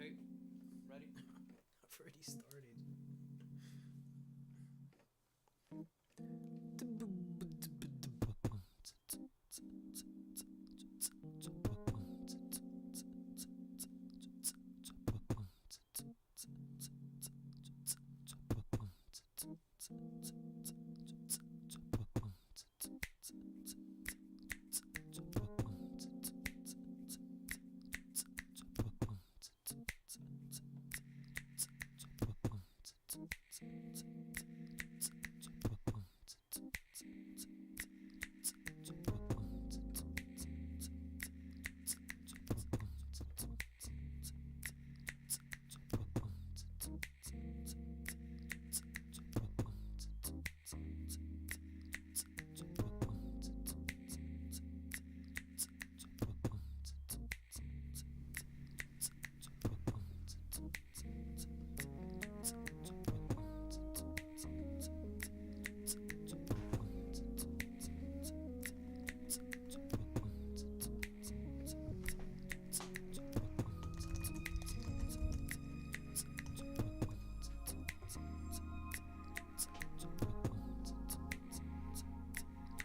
Okay, ready? I've already started.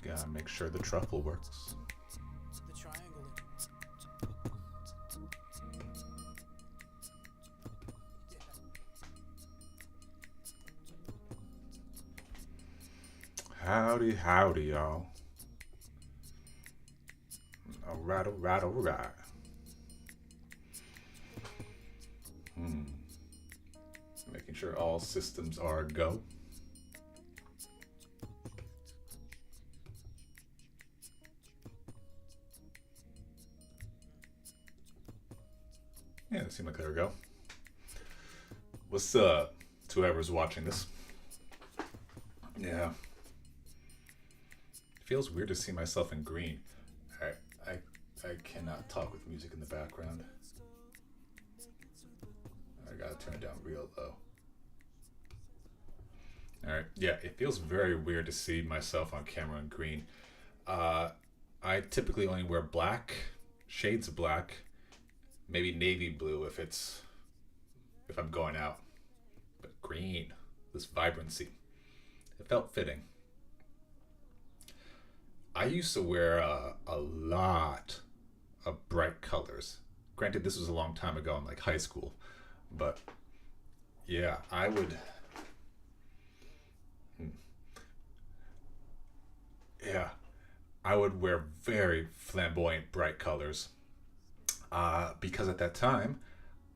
Gotta make sure the truffle works. The triangle. Howdy, howdy, y'all. Alright, alright, alright. Hmm. Making sure all systems are a go. Yeah, it seemed like there we go. What's up to whoever's watching this? Yeah. Feels weird to see myself in green. I cannot talk with music in the background. I gotta turn it down real low. Alright, yeah, it feels very weird to see myself on camera in green. I typically only wear black, shades of black, maybe navy blue if I'm going out. But green, this vibrancy, it felt fitting. I used to wear a lot of bright colors. Granted, this was a long time ago in like high school, but yeah, I would. Yeah, I would wear very flamboyant, bright colors because at that time,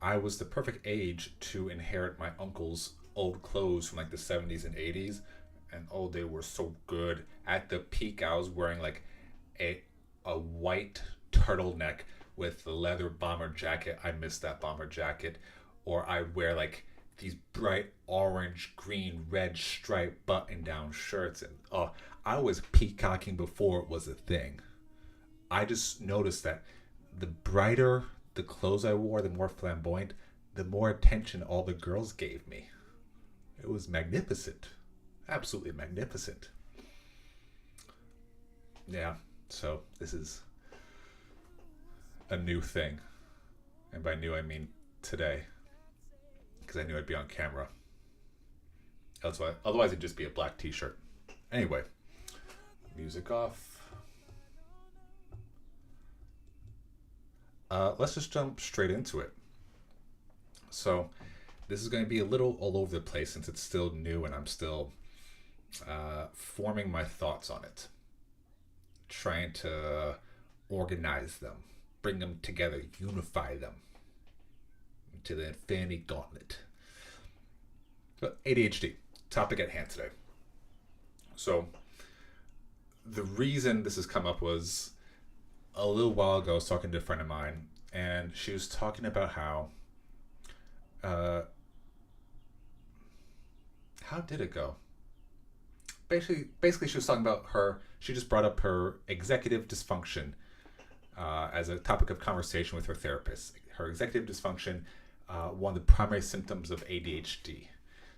I was the perfect age to inherit my uncle's old clothes from like the 70s and 80s. And oh, they were so good. At the peak, I was wearing like a, a white turtleneck with the leather bomber jacket. I missed that bomber jacket. Or I'd wear like these bright orange, green, red striped button down shirts. And oh, I was peacocking before it was a thing. I just noticed that the brighter the clothes I wore, the more flamboyant, the more attention all the girls gave me. It was magnificent. Absolutely magnificent. Yeah, so this is a new thing. And by new, I mean today. Because I knew I'd be on camera. Otherwise, it'd just be a black t shirt. Anyway, music off. Let's just jump straight into it. So, this is going to be a little all over the place since it's still new and I'm still forming my thoughts on it. Trying to organize them, bring them together, unify them to the infinity gauntlet. But ADHD, topic at hand today. So, the reason this has come up was a little while ago. I was talking to a friend of mine, and she was talking about uh, how did it go? Basically, she was talking about her. She just brought up her executive dysfunction as a topic of conversation with her therapist. Her executive dysfunction, one of the primary symptoms of ADHD,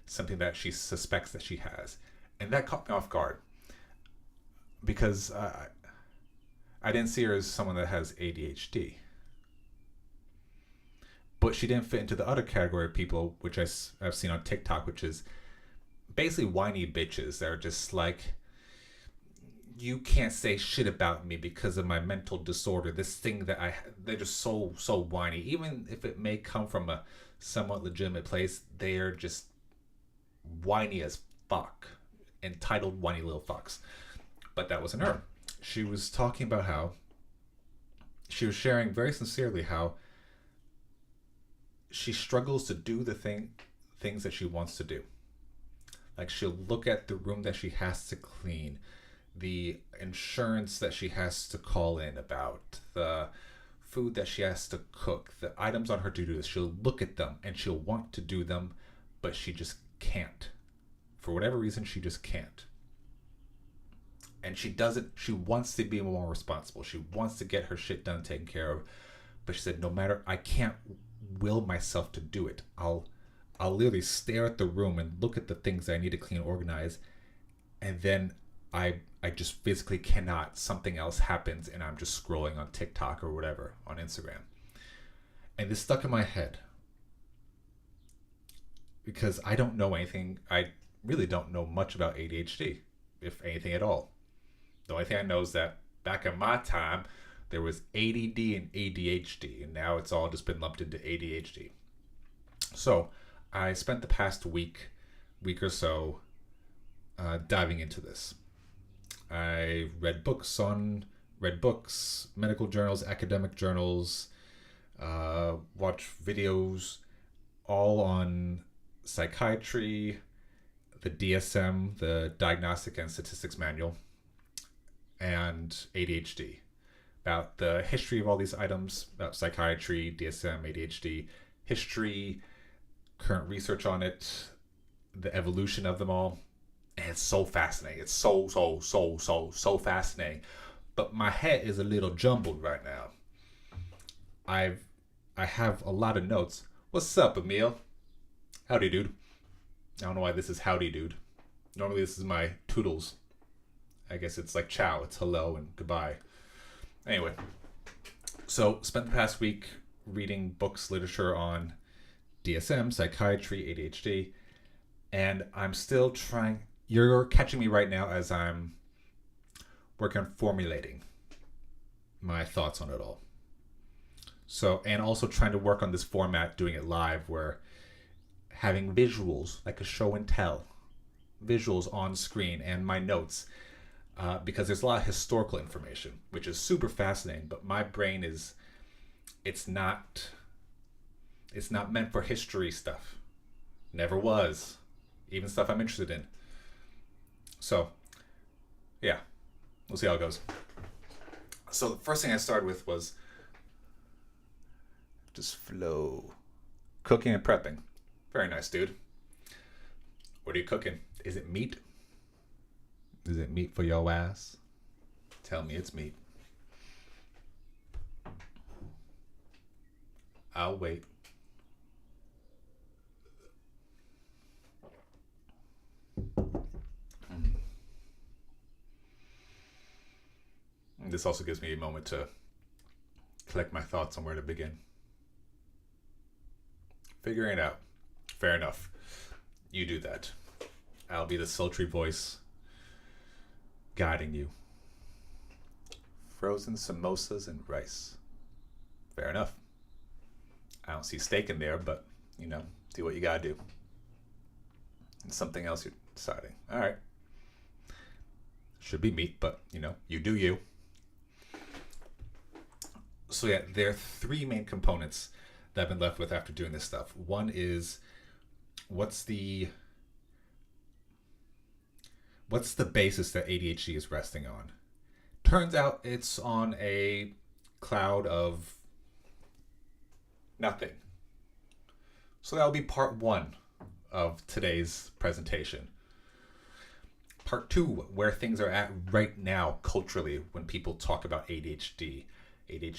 something that she suspects that she has, and that caught me off guard because I didn't see her as someone that has ADHD. But she didn't fit into the other category of people, which I've seen on TikTok, which is basically whiny bitches that are just like, you can't say shit about me because of my mental disorder. This thing that they're just so whiny. Even if it may come from a somewhat legitimate place, they are just whiny as fuck. Entitled whiny little fucks. But that wasn't her. She was talking about how she was sharing very sincerely how she struggles to do the things that she wants to do. Like, she'll look at the room that she has to clean, the insurance that she has to call in about, the food that she has to cook, the items on her to-do list. She'll look at them and she'll want to do them, but she just can't. For whatever reason, she just can't. And she wants to be more responsible. She wants to get her shit done, taken care of. But she said, no matter, I can't will myself to do it. I'll literally stare at the room and look at the things that I need to clean and organize, and then I just physically cannot. Something else happens and I'm just scrolling on TikTok or whatever, on Instagram. And this stuck in my head because I don't know anything. I really don't know much about ADHD, if anything at all. The only thing I know is that back in my time, there was ADD and ADHD, and now it's all just been lumped into ADHD. So I spent the past week or so diving into this. I read books, medical journals, academic journals, watched videos all on psychiatry, the DSM, the Diagnostic and Statistics Manual, and ADHD, about the history of all these items, about psychiatry, DSM, ADHD, history, current research on it, the evolution of them all. And it's so fascinating. It's so fascinating. But my head is a little jumbled right now. I have a lot of notes. What's up, Emil? Howdy, dude. I don't know why this is howdy, dude. Normally this is my toodles. I guess it's like ciao. It's hello and goodbye. Anyway, so spent the past week reading books, literature on DSM, psychiatry, ADHD, and I'm still trying. You're catching me right now as I'm working on formulating my thoughts on it all. So, and also trying to work on this format, doing it live, where having visuals, like a show and tell, visuals on screen, and my notes, because there's a lot of historical information, which is super fascinating, but my brain it's not meant for history stuff. Never was. Even stuff I'm interested in. So, yeah, we'll see how it goes. So the first thing I started with was just flow. Cooking and prepping. Very nice, dude. What are you cooking? Is it meat? Is it meat for your ass? Tell me it's meat. I'll wait. This also gives me a moment to collect my thoughts on where to begin. Figuring it out. Fair enough. You do that. I'll be the sultry voice guiding you. Frozen samosas and rice. Fair enough. I don't see steak in there, but, do what you gotta do. And something else you're deciding. All right. Should be meat, but, you do you. So yeah, there are three main components that I've been left with after doing this stuff. One is, what's the basis that ADHD is resting on? Turns out it's on a cloud of nothing. So that'll be part one of today's presentation. Part two, where things are at right now culturally when people talk about ADHD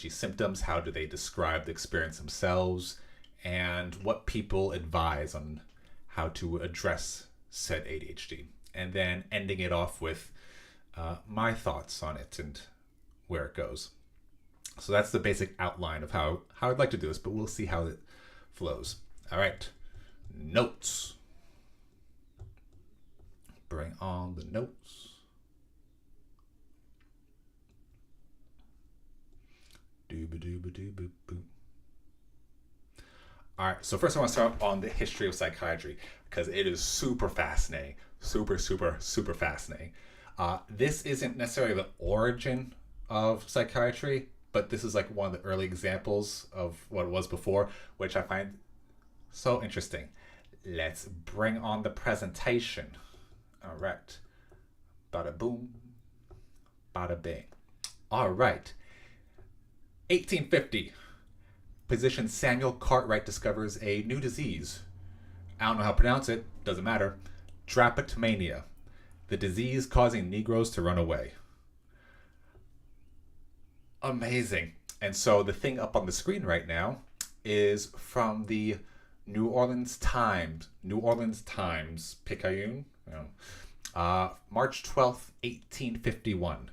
symptoms, how do they describe the experience themselves, and what people advise on how to address said ADHD. And then ending it off with my thoughts on it and where it goes. So that's the basic outline of how I'd like to do this, but we'll see how flows. All right, notes. Bring on the notes. Dooba-dooba-dooba-boo. All right, so first I want to start on the history of psychiatry because it is super fascinating. Super, super, super fascinating. This isn't necessarily the origin of psychiatry, but this is like one of the early examples of what it was before, which I find so interesting. Let's bring on the presentation. All right. Bada boom, bada bing. All right. 1850. Physician Samuel Cartwright discovers a new disease. I don't know how to pronounce it, doesn't matter. Drapetomania, the disease causing Negroes to run away. Amazing. And so the thing up on the screen right now is from the New Orleans Times, Picayune, March 12th, 1851.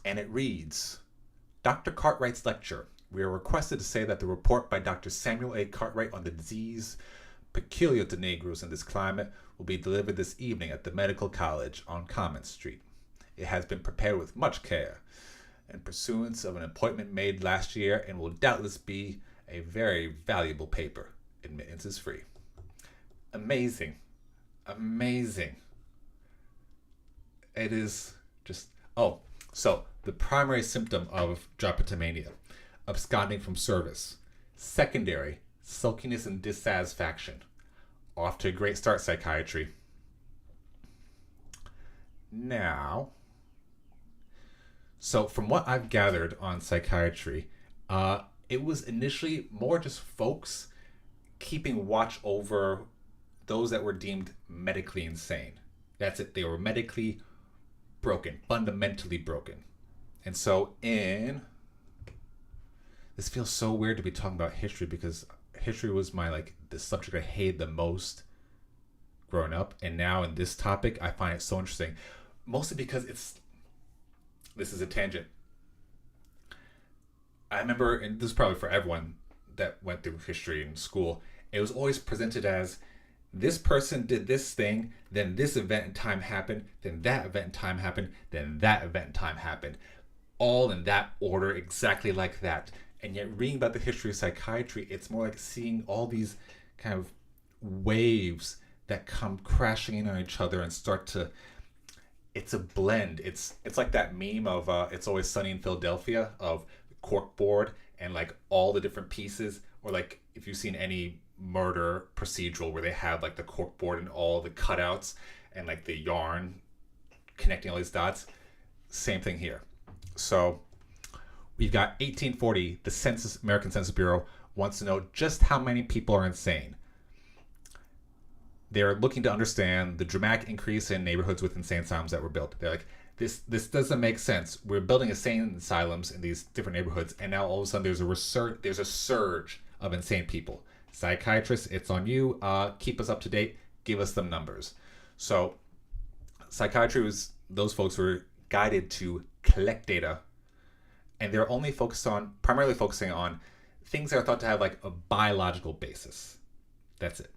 And it reads, Dr. Cartwright's lecture. We are requested to say that the report by Dr. Samuel A. Cartwright on the disease peculiar to Negroes in this climate will be delivered this evening at the Medical College on Common Street. It has been prepared with much care in pursuance of an appointment made last year and will doubtless be a very valuable paper. Admittance is free. Amazing. Amazing. It is just... Oh, so the primary symptom of drapetomania, absconding from service. Secondary, sulkiness and dissatisfaction. Off to a great start, psychiatry. Now, so from what I've gathered on psychiatry, it was initially more just folks keeping watch over those that were deemed medically insane. That's it. They were medically broken, fundamentally broken. And so this feels so weird to be talking about history because history was the subject I hated the most growing up. And now in this topic, I find it so interesting. Mostly because this is a tangent. I remember, and this is probably for everyone that went through history in school, it was always presented as this person did this thing, then this event in time happened, then that event in time happened, then that event in time happened. All in that order, exactly like that. And yet reading about the history of psychiatry, it's more like seeing all these kind of waves that come crashing in on each other and start to... It's a blend. It's like that meme of It's Always Sunny in Philadelphia of corkboard and like all the different pieces, or like if you've seen any murder procedural where they have like the corkboard and all the cutouts and like the yarn connecting all these dots. Same thing here. So we've got 1840, the American Census Bureau wants to know just how many people are insane. They're looking to understand the dramatic increase in neighborhoods with insane asylums that were built. They're like, this doesn't make sense. We're building insane asylums in these different neighborhoods, and now all of a sudden there's a surge of insane people. Psychiatrists, it's on you. Keep us up to date. Give us some numbers. So psychiatry was, those folks were guided to collect data, and they're primarily focusing on things that are thought to have like a biological basis. That's it.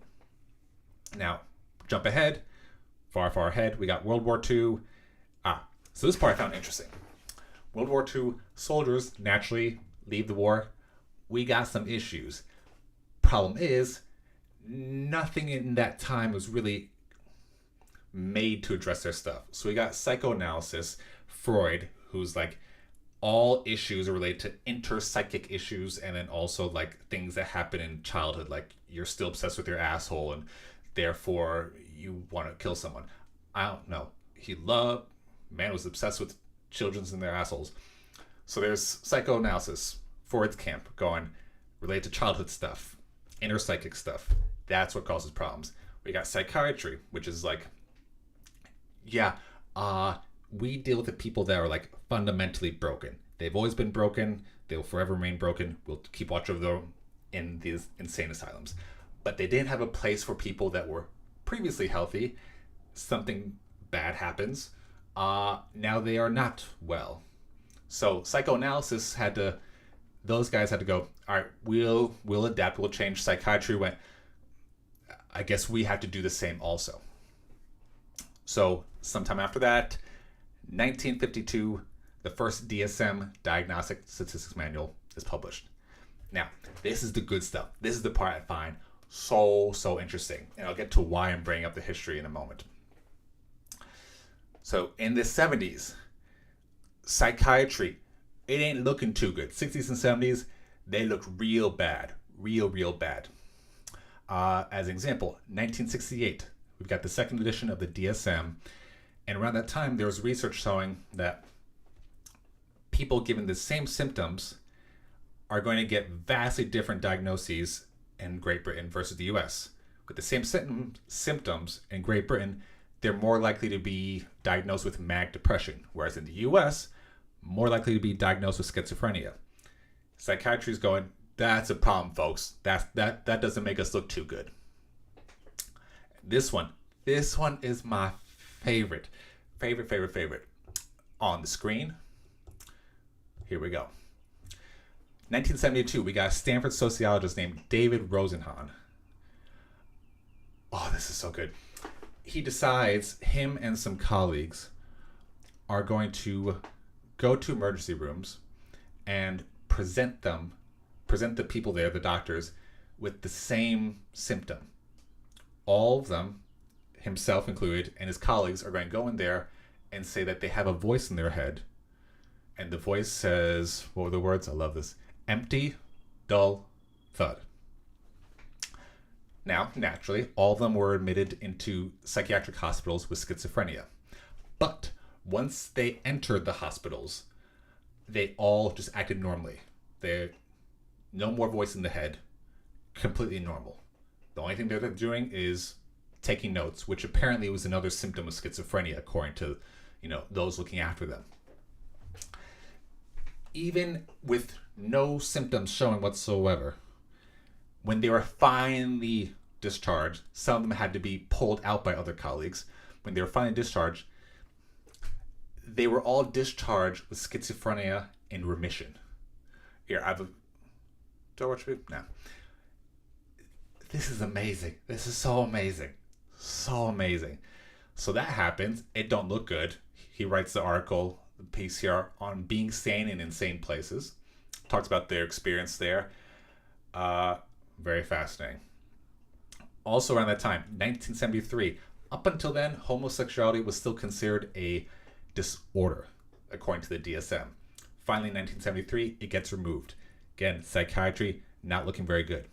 Now, jump ahead, far ahead. We got World War II. So this part I found interesting. World War II, soldiers naturally leave the war. We got some issues. Problem is, nothing in that time was really made to address their stuff. So we got psychoanalysis, Freud, who's like, all issues are related to interpsychic issues, and then also like things that happen in childhood, like you're still obsessed with your asshole and therefore you want to kill someone. I don't know. Man was obsessed with children's and their assholes. So there's psychoanalysis, Freud's camp, going related to childhood stuff, inner psychic stuff. That's what causes problems. We got psychiatry, which is like, we deal with the people that are like fundamentally broken. They've always been broken. They'll forever remain broken. We'll keep watch over them in these insane asylums. But they didn't have a place for people that were previously healthy. Something bad happens. Now they are not well. So psychoanalysis had to those guys had to go, all right, we'll adapt, we'll change. Psychiatry went, I guess we have to do the same also. So sometime after that, 1952, the first DSM, Diagnostic Statistics Manual, is published. Now, this is the good stuff. This is the part I find so interesting. And I'll get to why I'm bringing up the history in a moment. So in the 70s, psychiatry, it ain't looking too good. 60s and 70s, they look real bad. Real bad. As an example, 1968, we've got the second edition of the DSM. And around that time, there was research showing that people given the same symptoms are going to get vastly different diagnoses in Great Britain versus the US. With the same symptoms in Great Britain, they're more likely to be diagnosed with manic depression, whereas in the US, more likely to be diagnosed with schizophrenia. Psychiatry is going, that's a problem, folks. That doesn't make us look too good. This one is my favorite. On the screen, here we go. 1972, we got a Stanford sociologist named David Rosenhan. Oh, this is so good. He decides him and some colleagues are going to go to emergency rooms and present the people there, the doctors, with the same symptom. All of them, himself included, and his colleagues are going to go in there and say that they have a voice in their head. And the voice says, what were the words? I love this. Empty, dull, thud. Now, naturally, all of them were admitted into psychiatric hospitals with schizophrenia. But once they entered the hospitals, they all just acted normally. No more voice in the head, completely normal. The only thing they're doing is taking notes, which apparently was another symptom of schizophrenia, according to those looking after them. Even with no symptoms showing whatsoever, when they were finally discharged, some of them had to be pulled out by other colleagues. When they were finally discharged, they were all discharged with schizophrenia in remission. Here, do I watch it? No. This is amazing. This is so amazing. So amazing. So that happens. It don't look good. He writes the article, the piece here, on being sane in insane places. Talks about their experience there. Very fascinating. Also around that time, 1973, up until then, homosexuality was still considered a disorder, according to the DSM. Finally, in 1973, it gets removed. Again, psychiatry not looking very good.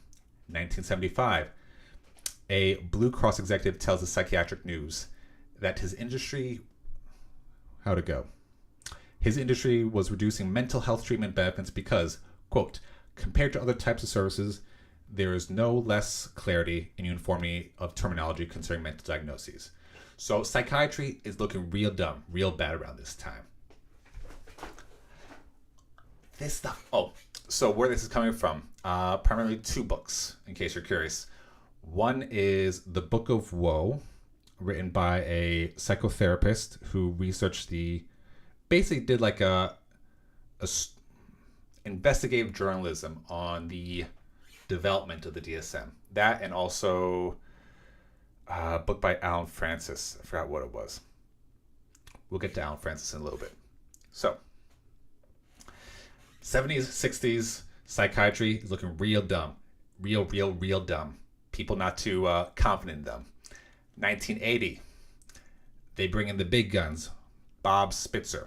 1975, a Blue Cross executive tells the Psychiatric News that his industry was reducing mental health treatment benefits because, quote, compared to other types of services, there is no less clarity and uniformity of terminology concerning mental diagnoses. So psychiatry is looking real dumb, real bad around this time. This stuff. Oh, so where this is coming from, primarily two books, in case you're curious. One is The Book of Woe, written by a psychotherapist who researched basically did like a investigative journalism on the development of the DSM. That, and also a book by Alan Francis. I forgot what it was. We'll get to Alan Francis in a little bit. So, 70s, 60s, psychiatry is looking real dumb. Real dumb. People not too confident in them. 1980, they bring in the big guns. Bob Spitzer.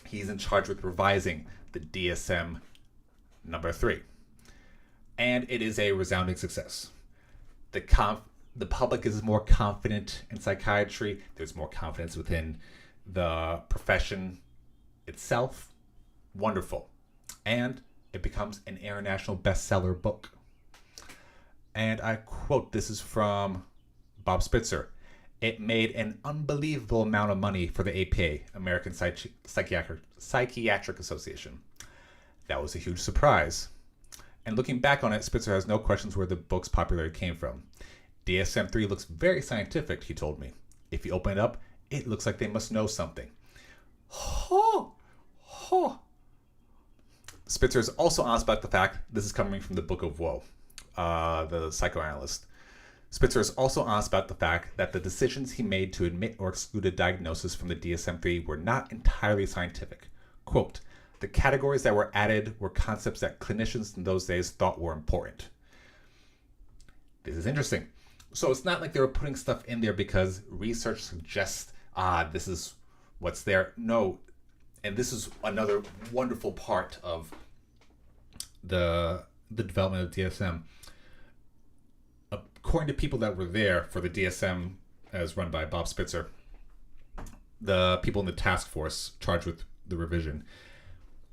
He's in charge with revising the DSM number 3. And it is a resounding success. The public is more confident in psychiatry. There's more confidence within the profession itself. Wonderful. And it becomes an international bestseller book. And I quote, this is from Bob Spitzer. It made an unbelievable amount of money for the APA, American Psychiatric Association. That was a huge surprise. And looking back on it, Spitzer has no questions where the book's popularity came from. DSM-3 looks very scientific, he told me. If you open it up, it looks like they must know something. Spitzer is also honest about the fact, this is coming from the Book of Woe, the psychoanalyst. Spitzer is also honest about the fact that the decisions he made to admit or exclude a diagnosis from the DSM-3 were not entirely scientific. Quote, the categories that were added were concepts that clinicians in those days thought were important. This is interesting. So it's not like they were putting stuff in there because research suggests, this is what's there. No, and this is another wonderful part of the development of DSM. According to people that were there for the DSM as run by Bob Spitzer, the people in the task force charged with the revision,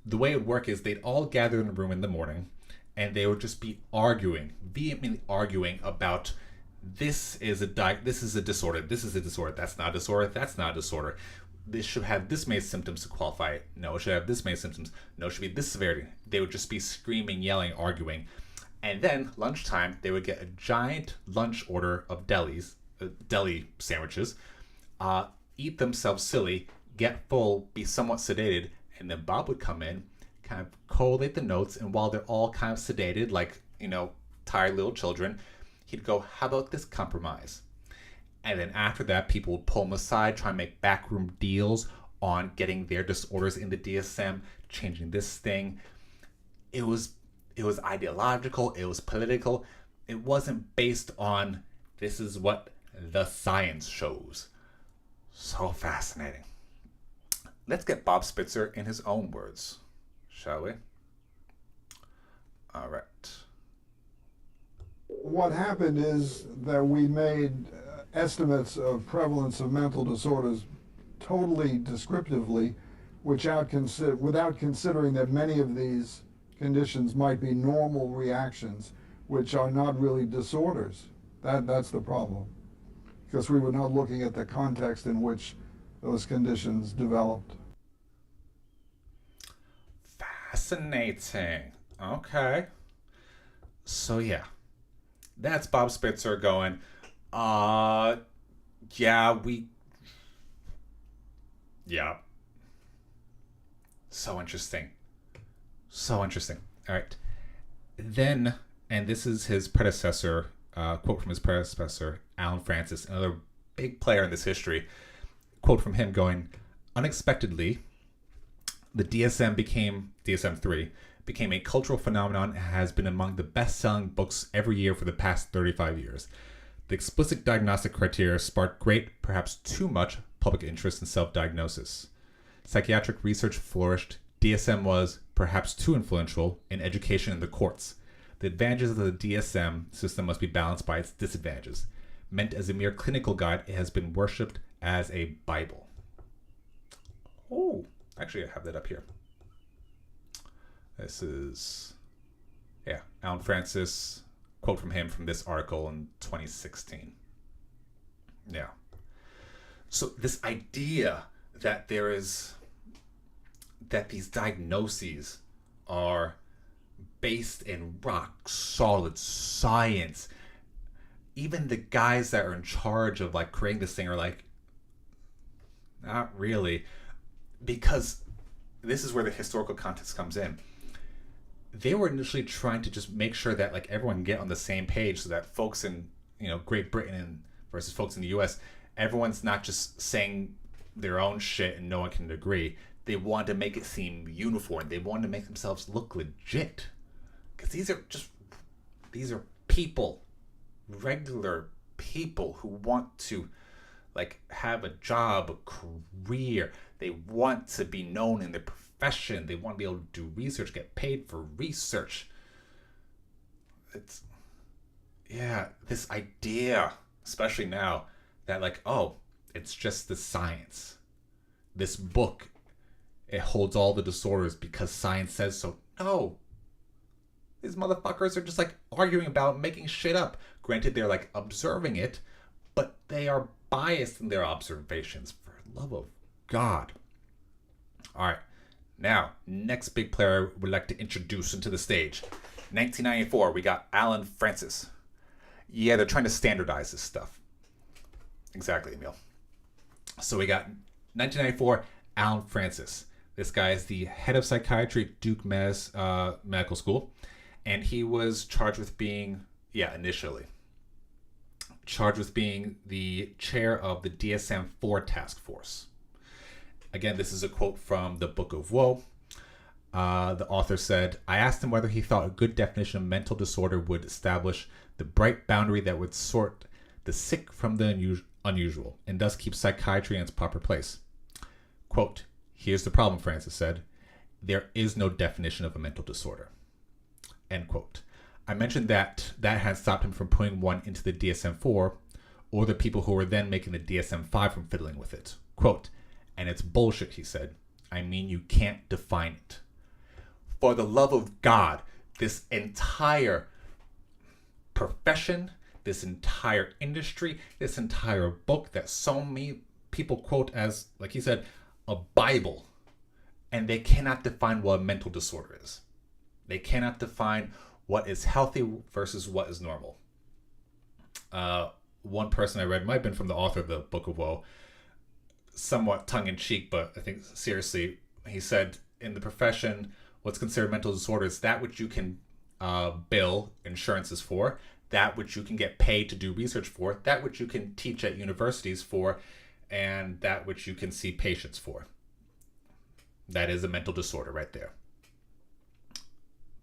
the way it would work is they'd all gather in a room in the morning and they would just be vehemently arguing about this is a disorder, this is a disorder, that's not a disorder, that's not a disorder. This should have this many symptoms to qualify it. No, it should have this many symptoms. No, it should be this severity. They would just be screaming, yelling, arguing. And then lunchtime, they would get a giant lunch order of deli sandwiches, eat themselves silly, get full, be somewhat sedated, and then Bob would come in, kind of collate the notes, and while they're all kind of sedated, like, tired little children, he'd go, how about this compromise? And then after that, people would pull him aside, try and make backroom deals on getting their disorders in the DSM, changing this thing. It was ideological, it was political. It wasn't based on this is what the science shows. So fascinating. Let's get Bob Spitzer in his own words, shall we? All right. What happened is that we made estimates of prevalence of mental disorders totally descriptively, without considering that many of these conditions might be normal reactions, which are not really disorders. That's the problem, because we were not looking at the context in which those conditions developed. Fascinating. Okay. So yeah, that's Bob Spitzer going, yeah. So interesting. All right. Then, and this is his predecessor, quote from his predecessor, Alan Francis, another big player in this history. Quote from him going, unexpectedly, the DSM-3 became a cultural phenomenon and has been among the best-selling books every year for the past 35 years. The explicit diagnostic criteria sparked great, perhaps too much, public interest in self-diagnosis. Psychiatric research flourished. DSM was, perhaps too influential, in education and the courts. The advantages of the DSM system must be balanced by its disadvantages. Meant as a mere clinical guide, it has been worshipped as a Bible. Oh, actually, I have that up here. This is, Alan Francis, quote from him from this article in 2016. Yeah. So this idea that that these diagnoses are based in rock solid science. Even the guys that are in charge of creating this thing are like, not really, because this is where the historical context comes in. They were initially trying to just make sure that everyone can get on the same page, so that folks in Great Britain versus folks in the U.S., everyone's not just saying their own shit and no one can agree. They wanted to make it seem uniform. They wanted to make themselves look legit, because these are people, regular people who want to have a job, a career. They want to be known in their profession. They want to be able to do research, get paid for research. This idea, especially now, that it's just the science. This book, it holds all the disorders because science says so. No. These motherfuckers are just arguing about making shit up. Granted, they're observing it, but they are biased in their observations, for the love of God. All right. Now, next big player I would like to introduce into the stage. 1994, we got Alan Francis. Yeah, they're trying to standardize this stuff. Exactly, Emil. So we got 1994, Alan Francis. This guy is the head of psychiatry at Duke Medical School, and he was charged with being, initially charged with being the chair of the DSM-4 task force. Again, this is a quote from the Book of Woe. The author said, I asked him whether he thought a good definition of mental disorder would establish the bright boundary that would sort the sick from the unusual, and thus keep psychiatry in its proper place. Quote, here's the problem, Francis said. There is no definition of a mental disorder. End quote. I mentioned that had stopped him from putting one into the DSM-4, or the people who were then making the DSM-5 from fiddling with it. Quote, and it's bullshit, he said. I mean, you can't define it. For the love of God, this entire profession, this entire industry, this entire book that so many people quote as, like he said, a Bible, and they cannot define what a mental disorder is. They cannot define what is healthy versus what is normal. One person I read might have been from the author of the Book of Woe, somewhat tongue-in-cheek, but I think seriously, he said, in the profession, what's considered mental disorder is that which you can bill insurances for, that which you can get paid to do research for, that which you can teach at universities for, and that which you can see patients for. That is a mental disorder right there.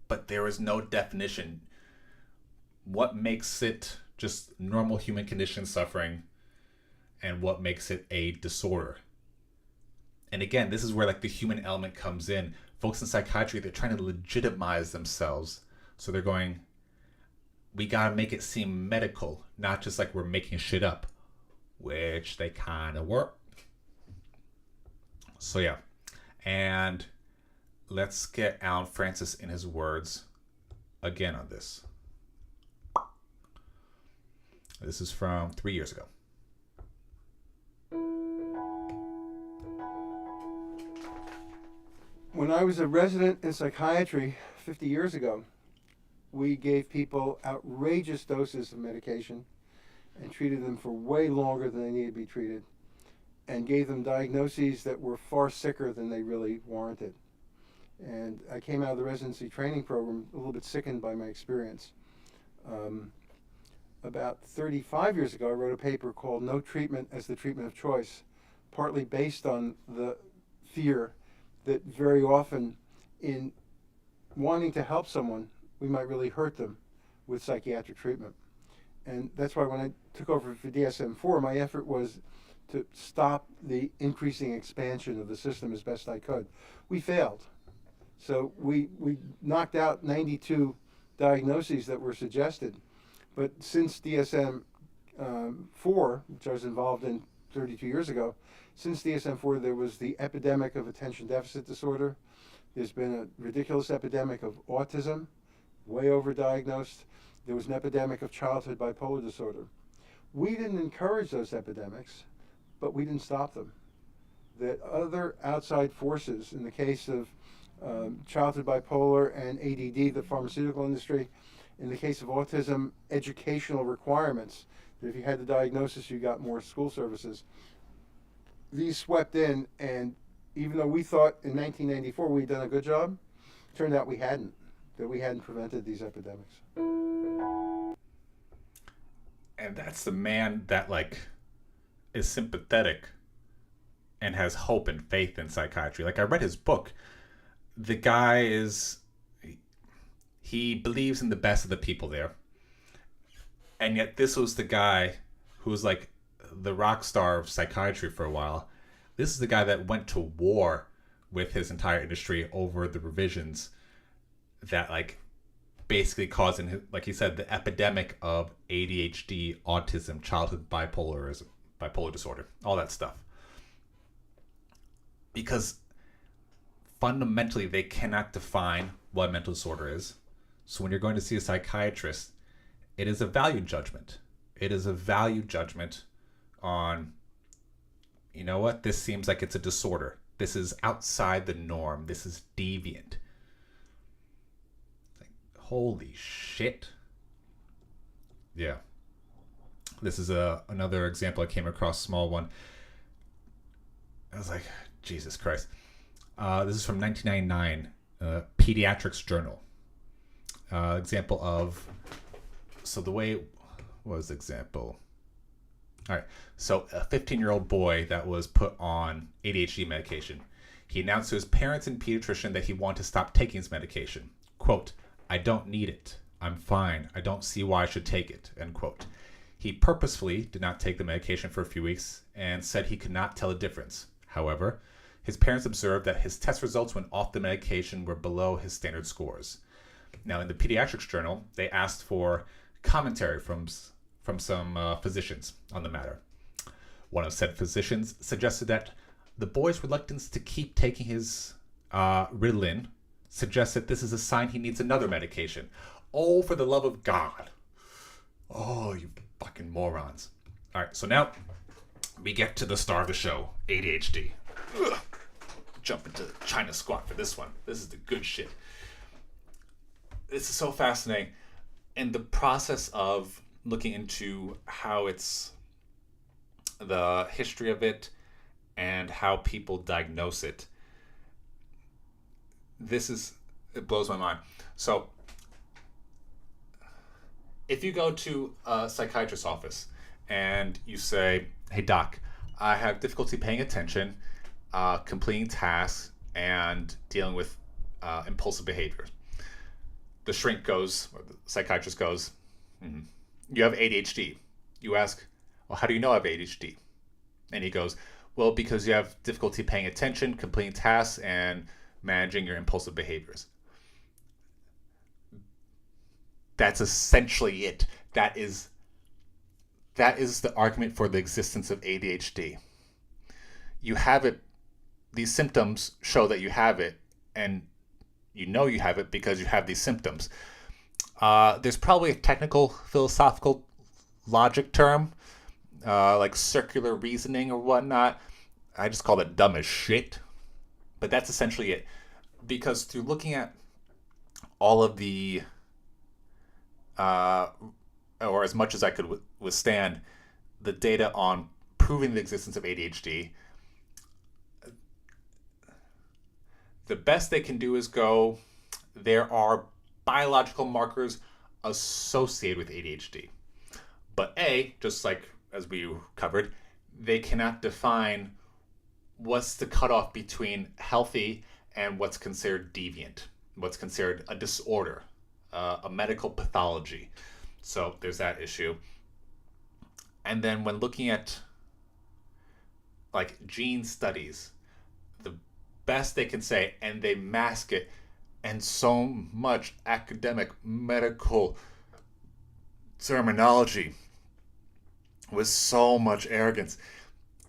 But there is no definition. What makes it just normal human condition suffering, and what makes it a disorder? And again, this is where like the human element comes in. Folks in psychiatry, they're trying to legitimize themselves. So they're going, we gotta make it seem medical, not just like we're making shit up, which they kind of were. So yeah, and let's get Alan Francis in his words again on this. This is from 3 years ago. When I was a resident in psychiatry 50 years ago, we gave people outrageous doses of medication and treated them for way longer than they needed to be treated, and gave them diagnoses that were far sicker than they really warranted. And I came out of the residency training program a little bit sickened by my experience. About 35 years ago, I wrote a paper called No Treatment as the Treatment of Choice, partly based on the fear that very often in wanting to help someone, we might really hurt them with psychiatric treatment. And that's why when I took over for DSM-4, my effort was to stop the increasing expansion of the system as best I could. We failed. So we knocked out 92 diagnoses that were suggested. But since DSM-4, which I was involved in 32 years ago, since DSM-4 there was the epidemic of attention deficit disorder. There's been a ridiculous epidemic of autism, way overdiagnosed. There was an epidemic of childhood bipolar disorder. We didn't encourage those epidemics, but we didn't stop them. That other outside forces, in the case of childhood bipolar and ADD, the pharmaceutical industry, in the case of autism, educational requirements, that if you had the diagnosis, you got more school services. These swept in, and even though we thought in 1994 we'd done a good job, turned out we hadn't, that we hadn't prevented these epidemics. And that's the man that like is sympathetic and has hope and faith in psychiatry. Like I read his book. The guy is, he believes in the best of the people there. And yet this was the guy who was like the rock star of psychiatry for a while. This is the guy that went to war with his entire industry over the revisions that like basically causing, like he said, the epidemic of ADHD, autism, childhood bipolar disorder, all that stuff. Because fundamentally they cannot define what mental disorder is. So when you're going to see a psychiatrist, it is a value judgment. It is a value judgment on, you know what, this seems like it's a disorder. This is outside the norm. This is deviant. Like, holy shit. Yeah. This is another example I came across, small one. I was like, Jesus Christ. This is from 1999, Pediatrics Journal. Example of, so the way, what was the example? All right, so a 15-year-old boy that was put on ADHD medication. He announced to his parents and pediatrician that he wanted to stop taking his medication. Quote, "I don't need it. I'm fine. I don't see why I should take it," end quote. He purposefully did not take the medication for a few weeks and said he could not tell the difference. However, his parents observed that his test results when off the medication were below his standard scores. Now, in the Pediatrics Journal, they asked for commentary from some physicians on the matter. One of said physicians suggested that the boy's reluctance to keep taking his Ritalin suggests that this is a sign he needs another medication. Oh, for the love of God. Oh, you fucking morons. All right, so now we get to the star of the show, ADHD. Ugh. Jump into China squat for this one. This is the good shit. This is so fascinating. And the process of looking into how it's the history of it and how people diagnose it. It blows my mind. So if you go to a psychiatrist's office and you say, "Hey doc, I have difficulty paying attention, completing tasks, and dealing with impulsive behavior," the shrink goes, or the psychiatrist goes, "You have ADHD." You ask, "Well, how do you know I have ADHD?" And he goes, "Well, because you have difficulty paying attention, completing tasks, and managing your impulsive behaviors." That's essentially it. That is the argument for the existence of ADHD. You have it. These symptoms show that you have it, and you know you have it because you have these symptoms. There's probably a technical philosophical logic term, like circular reasoning or whatnot. I just call it dumb as shit. But that's essentially it. Because through looking at all of the, or as much as I could withstand, the data on proving the existence of ADHD, the best they can do is go, there are biological markers associated with ADHD. But just like as we covered, they cannot define what's the cutoff between healthy and what's considered deviant, what's considered a disorder, a medical pathology. So there's that issue. And then when looking at like gene studies, the best they can say, and they mask it, and so much academic medical terminology with so much arrogance,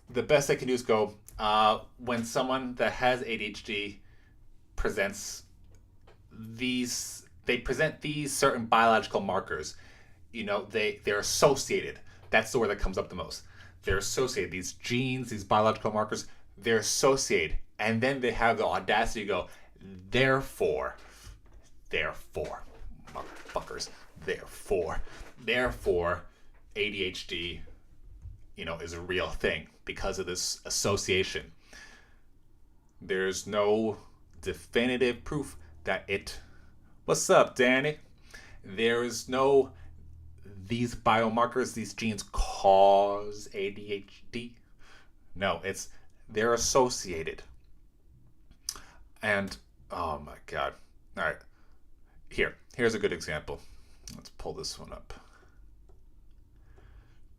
the best they can do is go, when someone that has ADHD presents they present these certain biological markers, they're associated. That's the word that comes up the most. They're associated. These genes, these biological markers, they're associated. And then they have the audacity to go, therefore, motherfuckers, therefore, ADHD, is a real thing because of this association. There's no definitive proof that what's up, Danny? There is no, these biomarkers, these genes cause ADHD. No, they're associated. And, oh my God. All right. Here's a good example. Let's pull this one up.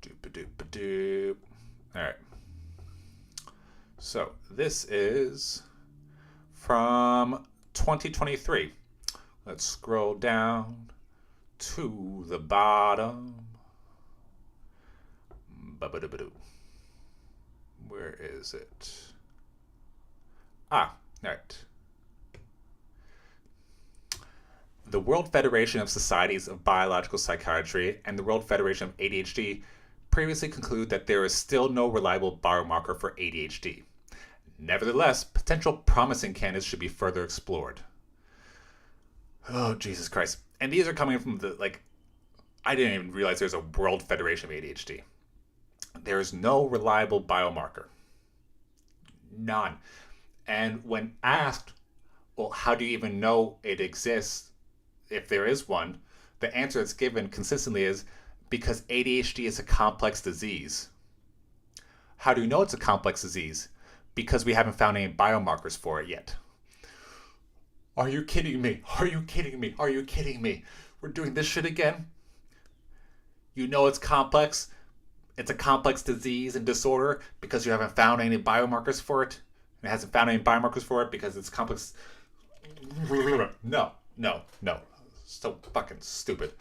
Doop-a-doop-a-doop. All right. So this is from 2023. Let's scroll down to the bottom. Ba-ba-da-ba-doo. Where is it? All right. The World Federation of Societies of Biological Psychiatry and the World Federation of ADHD previously concluded that there is still no reliable biomarker for ADHD. Nevertheless, potential promising candidates should be further explored. Oh, Jesus Christ. And these are coming from I didn't even realize there's a World Federation of ADHD. There's no reliable biomarker. None. And when asked, well, how do you even know it exists if there is one? The answer that's given consistently is because ADHD is a complex disease. How do you know it's a complex disease? Because we haven't found any biomarkers for it yet. Are you kidding me? Are you kidding me? Are you kidding me? We're doing this shit again? You know it's complex. It's a complex disease and disorder because you haven't found any biomarkers for it. It hasn't found any biomarkers for it because it's complex. No. So fucking stupid.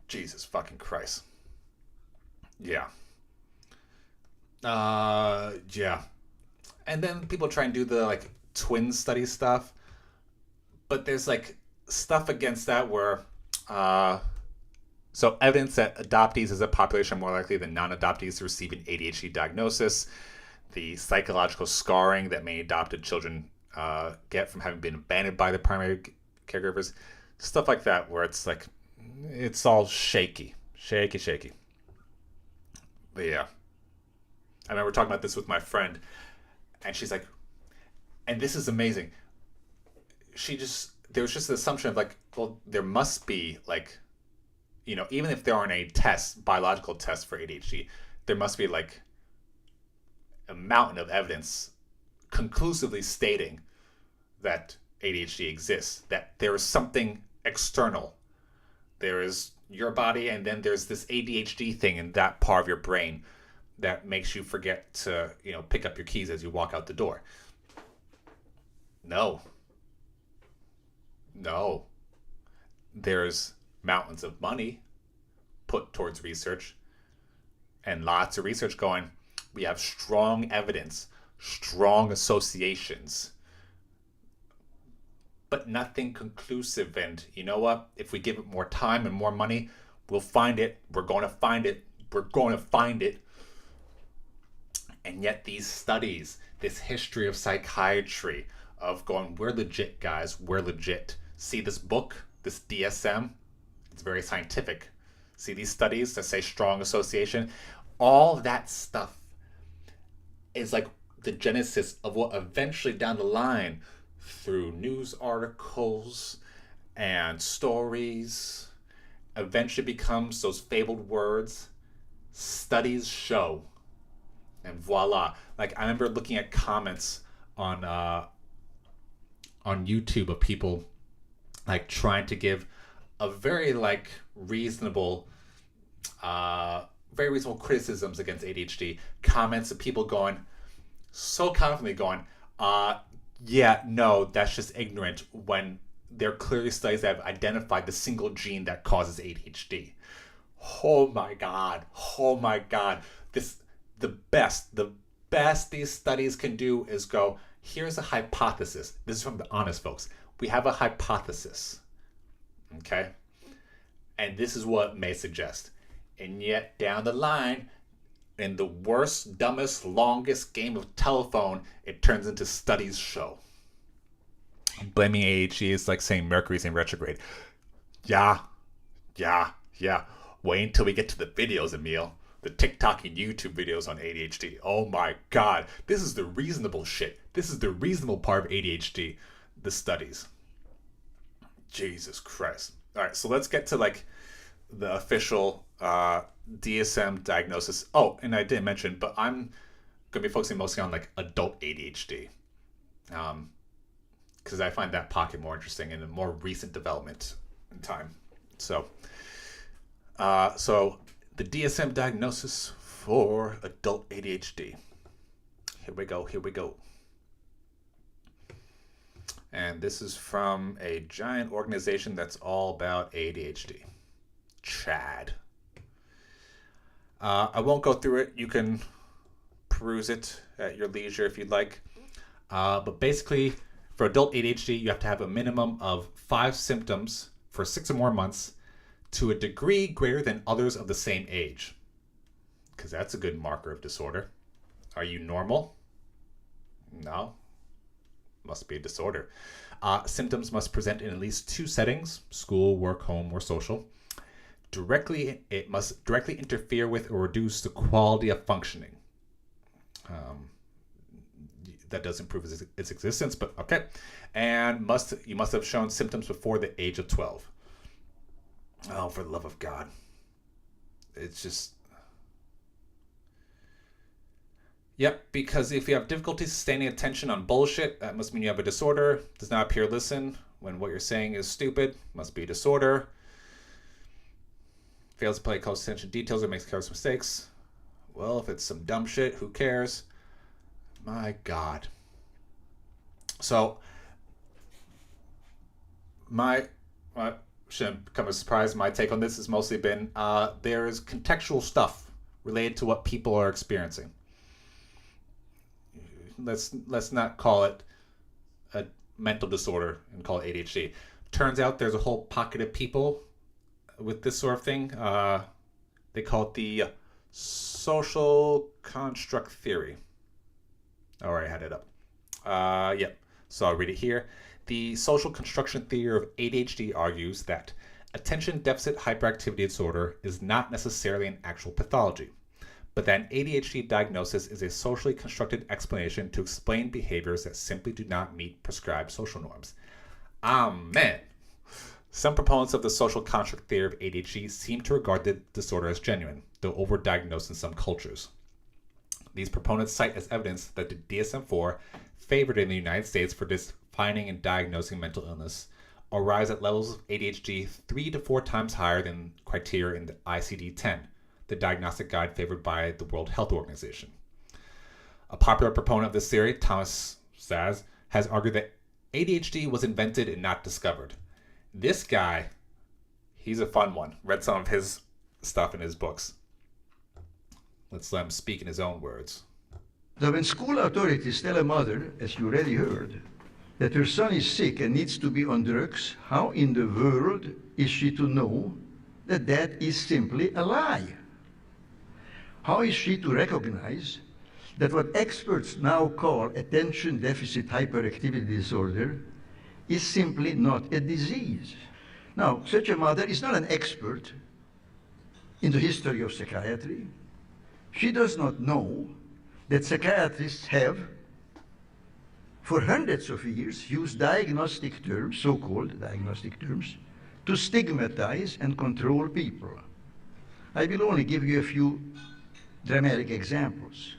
Jesus fucking Christ. Yeah. Yeah. And then people try and do the like twin study stuff. But there's like stuff against that where so evidence that adoptees as a population are more likely than non-adoptees to receive an ADHD diagnosis, the psychological scarring that many adopted children get from having been abandoned by the primary caregivers, stuff like that where it's like, it's all shaky. But yeah. I remember talking about this with my friend, and she's like, and this is amazing. There was just the assumption of like, well, there must be like, you know, even if there aren't any tests, biological tests for ADHD, there must be like a mountain of evidence conclusively stating that ADHD exists, that there is something external. There is your body, and then there's this ADHD thing in that part of your brain that makes you forget to, you know, pick up your keys as you walk out the door. No. There's mountains of money put towards research and lots of research going, we have strong evidence, strong associations, but nothing conclusive. And you know what? If we give it more time and more money, we'll find it. We're going to find it. And yet these studies, this history of psychiatry, of going, we're legit, guys, we're legit. See this book, this DSM, it's very scientific. See these studies that say strong association? All that stuff is like the genesis of what eventually down the line, through news articles and stories, eventually becomes those fabled words, studies show. And voila. Like, I remember looking at comments on YouTube of people like trying to give a very like reasonable criticisms against ADHD. Comments of people going so confidently going, yeah, no, that's just ignorant, when there are clearly studies that have identified the single gene that causes ADHD. Oh my god. The best these studies can do is go, here's a hypothesis. This is from the honest folks. We have a hypothesis. Okay? And this is what it may suggest. And yet, down the line, in the worst, dumbest, longest game of telephone, it turns into studies show. Blaming ADHD is like saying Mercury's in retrograde. Yeah. Wait until we get to the videos, Emil. The TikTok and YouTube videos on ADHD. Oh my god. This is the reasonable shit. This is the reasonable part of ADHD. The studies. Jesus Christ. Alright, so let's get to like the official DSM diagnosis. Oh, and I didn't mention, but I'm going to be focusing mostly on like adult ADHD. Because I find that pocket more interesting and a more recent development in time. So the DSM diagnosis for adult ADHD. Here we go. And this is from a giant organization that's all about ADHD. CHAD. I won't go through it. You can peruse it at your leisure if you'd like. But basically, for adult ADHD, you have to have a minimum of 5 symptoms for 6 or more months to a degree greater than others of the same age. Because that's a good marker of disorder. Are you normal? No. Must be a disorder. Symptoms must present in at least 2 settings: school, work, home, or social. It must directly interfere with or reduce the quality of functioning. that doesn't prove its existence, but okay. And you must have shown symptoms before the age of 12. Oh, for the love of God. It's just... Yep, because if you have difficulty sustaining attention on bullshit, that must mean you have a disorder. Does not appear to listen when what you're saying is stupid. Must be a disorder. Fails to pay close attention to details or makes careless mistakes. Well, if it's some dumb shit, who cares? My God. So, shouldn't come as a surprise. My take on this has mostly been there is contextual stuff related to what people are experiencing. Let's not call it a mental disorder and call it ADHD. Turns out there's a whole pocket of people with this sort of thing. They call it the social construct theory. All right, I had it up. Yep. So I'll read it here. The social construction theory of ADHD argues that attention deficit hyperactivity disorder is not necessarily an actual pathology, but that an ADHD diagnosis is a socially constructed explanation to explain behaviors that simply do not meet prescribed social norms. Amen. Some proponents of the social construct theory of ADHD seem to regard the disorder as genuine, though overdiagnosed in some cultures. These proponents cite as evidence that the DSM-4, favored in the United States for defining and diagnosing mental illness, arise at levels of ADHD 3 to 4 times higher than criteria in the ICD-10, the diagnostic guide favored by the World Health Organization. A popular proponent of this theory, Thomas Saz, has argued that ADHD was invented and not discovered. This guy, he's a fun one. Read some of his stuff in his books. Let's let him speak in his own words. Now, when school authorities tell a mother, as you already heard, that her son is sick and needs to be on drugs, how in the world is she to know that that is simply a lie? How is she to recognize that what experts now call attention deficit hyperactivity disorder is simply not a disease? Now, such a mother is not an expert in the history of psychiatry. She does not know that psychiatrists have, for hundreds of years, used diagnostic terms, so-called diagnostic terms, to stigmatize and control people. I will only give you a few dramatic examples.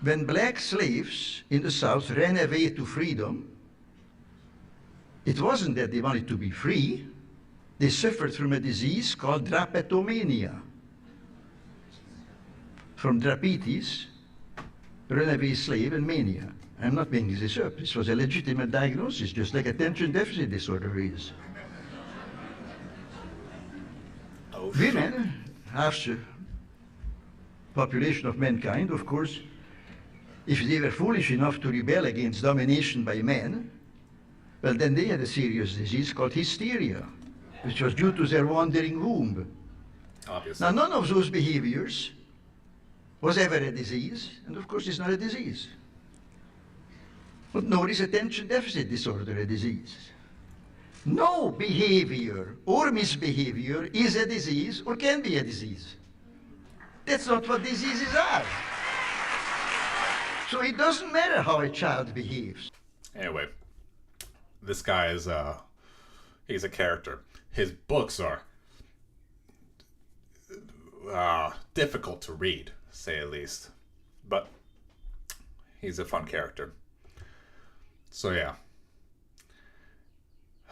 When black slaves in the South ran away to freedom, it wasn't that they wanted to be free. They suffered from a disease called drapetomania. From drapetes, runaway slave, and mania. I'm not making this up. This was a legitimate diagnosis, just like attention deficit disorder is. Oh, Women, half the population of mankind, of course, if they were foolish enough to rebel against domination by men, well, then they had a serious disease called hysteria, which was due to their wandering womb. Obviously. Now, none of those behaviors was ever a disease, and of course it's not a disease. But nor is attention deficit disorder a disease. No behavior or misbehavior is a disease or can be a disease. That's not what diseases are. So it doesn't matter how a child behaves. Anyway, this guy is he's a character. His books are difficult to read, say at least, but he's a fun character. So yeah.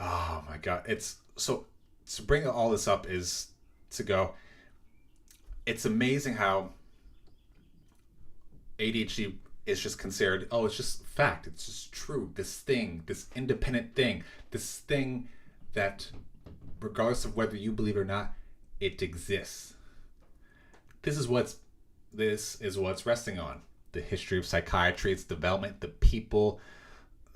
Oh my God, it's so to bring all this up is to go. It's amazing how ADHD is just considered, oh, it's just fact, it's just true. This thing, this independent thing, this thing that, regardless of whether you believe it or not, it exists. This is what's resting on. The history of psychiatry, its development, the people,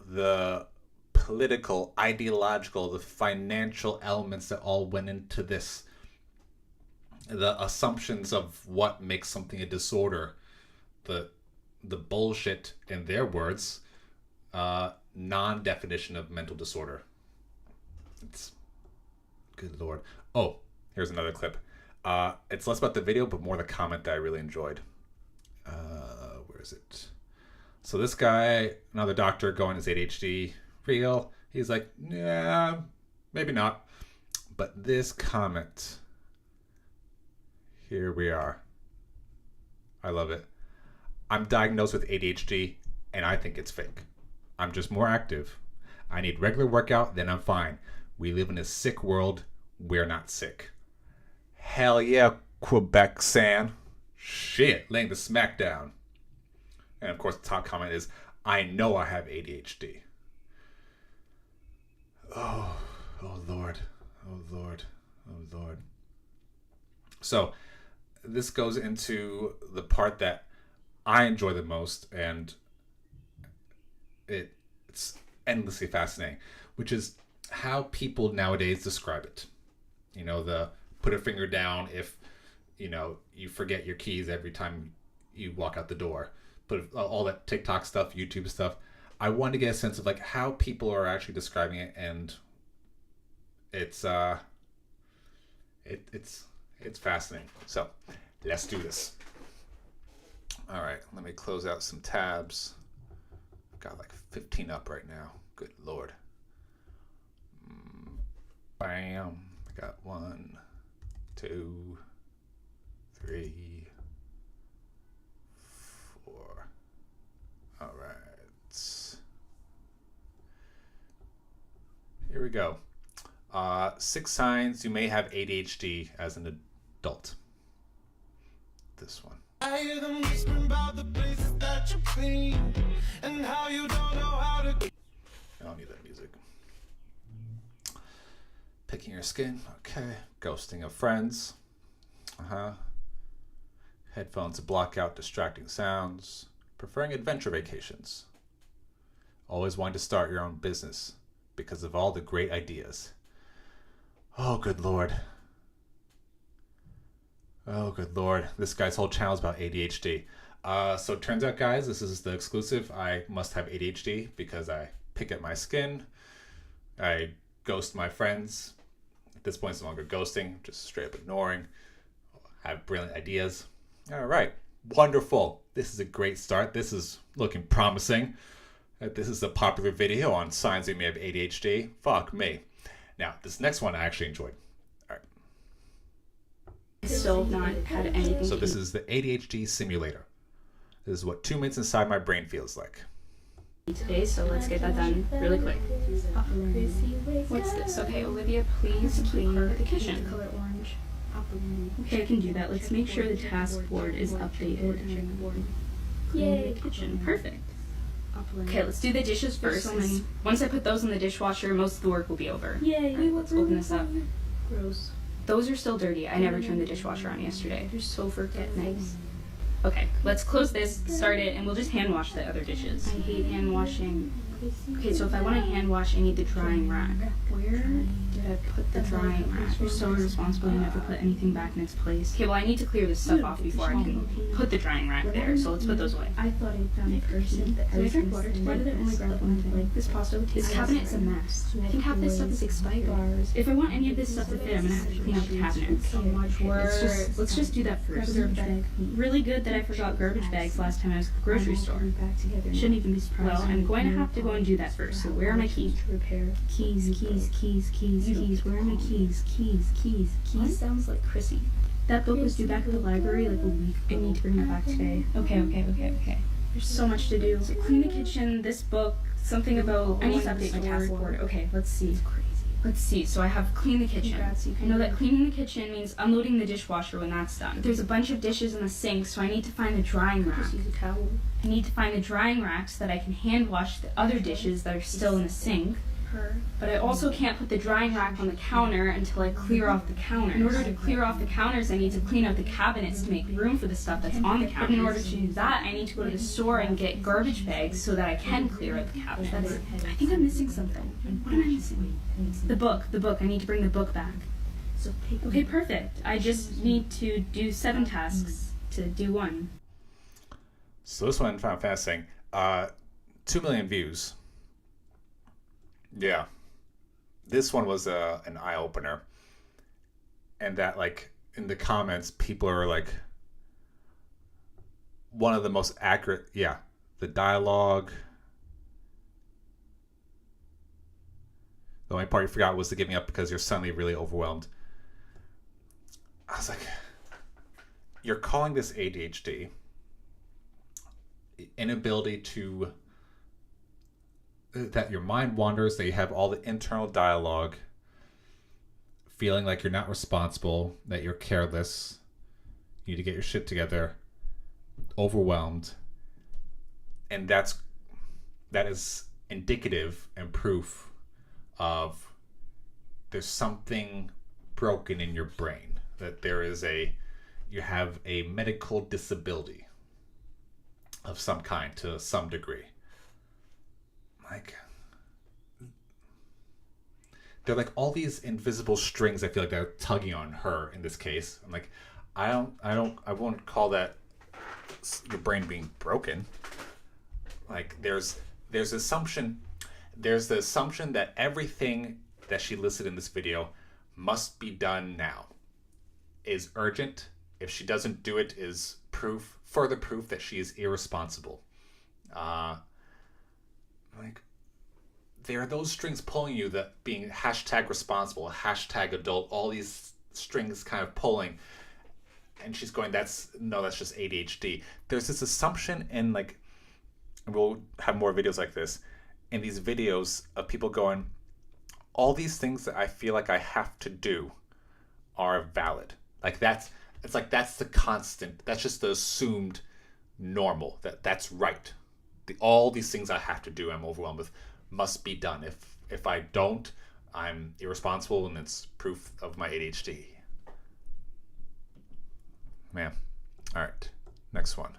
the political, ideological, the financial elements that all went into this. The assumptions of what makes something a disorder. The bullshit, in their words, non-definition of mental disorder. It's good Lord. Oh, here's another clip. It's less about the video, but more the comment that I really enjoyed. Where is it? So this guy, another doctor, going, is ADHD real? He's like, yeah, maybe not. But this comment, here we are. I love it. I'm diagnosed with ADHD, and I think it's fake. I'm just more active. I need regular workout, then I'm fine. We live in a sick world. We're not sick. Hell yeah, Quebec San. Shit, laying the smack down. And of course, the top comment is, I know I have ADHD. Oh Lord. Oh Lord. Oh Lord. So, this goes into the part that I enjoy the most, and it's endlessly fascinating, which is how people nowadays describe it. You know, the put a finger down if, you forget your keys every time you walk out the door. But all that TikTok stuff, YouTube stuff, I wanted to get a sense of like how people are actually describing it, and it's fascinating. So let's do this. All right, let me close out some tabs. I've got like 15 up right now. Good Lord. Bam. I got 1, 2, 3, 4. All right. Here we go. 6 signs you may have ADHD as an adult. This one. I hear them whispering about the places that you've been and how you don't know how to. I don't need that music. Picking your skin. Okay. Ghosting of friends. Headphones to block out distracting sounds. Preferring adventure vacations. Always wanting to start your own business because of all the great ideas. Oh, good Lord. Oh, good Lord. This guy's whole channel is about ADHD. So it turns out, guys, this is the exclusive. I must have ADHD because I pick at my skin. I ghost my friends. At this point, it's no longer ghosting, just straight up ignoring. I have brilliant ideas. All right. Wonderful. This is a great start. This is looking promising. This is a popular video on signs you may have ADHD. Fuck me. Now, this next one I actually enjoyed. All right. Still not had anything. So this is the ADHD simulator. This is what 2 minutes inside my brain feels like. Today, so let's get that done really quick. What's this? Okay, Olivia, please clean the kitchen. Okay, I can do that. Let's make sure the task board is updated. Yay, kitchen. Perfect. Okay, let's do the dishes first. Once I put those in the dishwasher, most of the work will be over. Yay, right, let's open this up. Gross. Those are still dirty. I never turned the dishwasher on yesterday. They're so nice. Okay, let's close this, start it, and we'll just hand wash the other dishes. I hate hand washing. Okay, so if I want to hand wash, I need the drying rack. Where did I put the drying rack? You're so irresponsible, you never put anything back in its place. Okay, well I need to clear this stuff off before I can put the drying rack there, so let's put those away. I thought I found a person that I drink water today. Why did I only grab one thing? Like this pasta. This cabinet is a mess. I think half this stuff is expired. If I want any of this stuff to fit, I'm gonna have to clean out the cabinet. So much work. Let's just do that first. Really good that I forgot garbage bags last time I was at the grocery store. Shouldn't even be surprised. Well, I'm going to have to go and do that first. So where are my keys? Keys. Where are my keys? Keys sounds like Chrissy. That book was due back at the library like a week ago. I need to bring it back today. Okay. There's so much to do. So clean the kitchen, this book, something about... I need to update my task board. Okay, let's see. It's crazy. Let's see, so I have clean the kitchen. I know that cleaning the kitchen means unloading the dishwasher when that's done. There's a bunch of dishes in the sink, so I need to find the drying rack. Just use a towel. I need to find the drying rack so that I can hand wash the other dishes that are still in the sink. But I also can't put the drying rack on the counter until I clear off the counters. In order to clear off the counters, I need to clean out the cabinets to make room for the stuff that's on the counters. In order to do that, I need to go to the store and get garbage bags so that I can clear out the cabinets. I think I'm missing something. What am I missing? The book. I need to bring the book back. Okay, perfect. I just need to do 7 tasks to do 1. So this one I found fascinating. 2 million views. Yeah. This one was an eye-opener. And that, like, in the comments, people are like, one of the most accurate, the dialogue. The only part you forgot was the giving up because you're suddenly really overwhelmed. I was like, you're calling this ADHD, inability to, that your mind wanders, that you have all the internal dialogue, feeling like you're not responsible, that you're careless, you need to get your shit together, overwhelmed. And that is indicative and proof of there's something broken in your brain, that you have a medical disability of some kind to some degree. Like, they're like all these invisible strings. I feel like they're tugging on her in this case. I'm like, I won't call that your brain being broken. Like, there's the assumption that everything that she listed in this video must be done now, is urgent. If she doesn't do it, is further proof that she is irresponsible. Like, there are those strings pulling you, that being #responsible, #adult, all these strings kind of pulling. And she's going, that's just ADHD. There's this assumption, and like, we'll have more videos like this, in these videos of people going, all these things that I feel like I have to do are valid. Like, that's the constant. That's just the assumed normal. That's right. All these things I have to do, I'm overwhelmed with, must be done. If I don't, I'm irresponsible, and it's proof of my ADHD. Man. All right. Next one.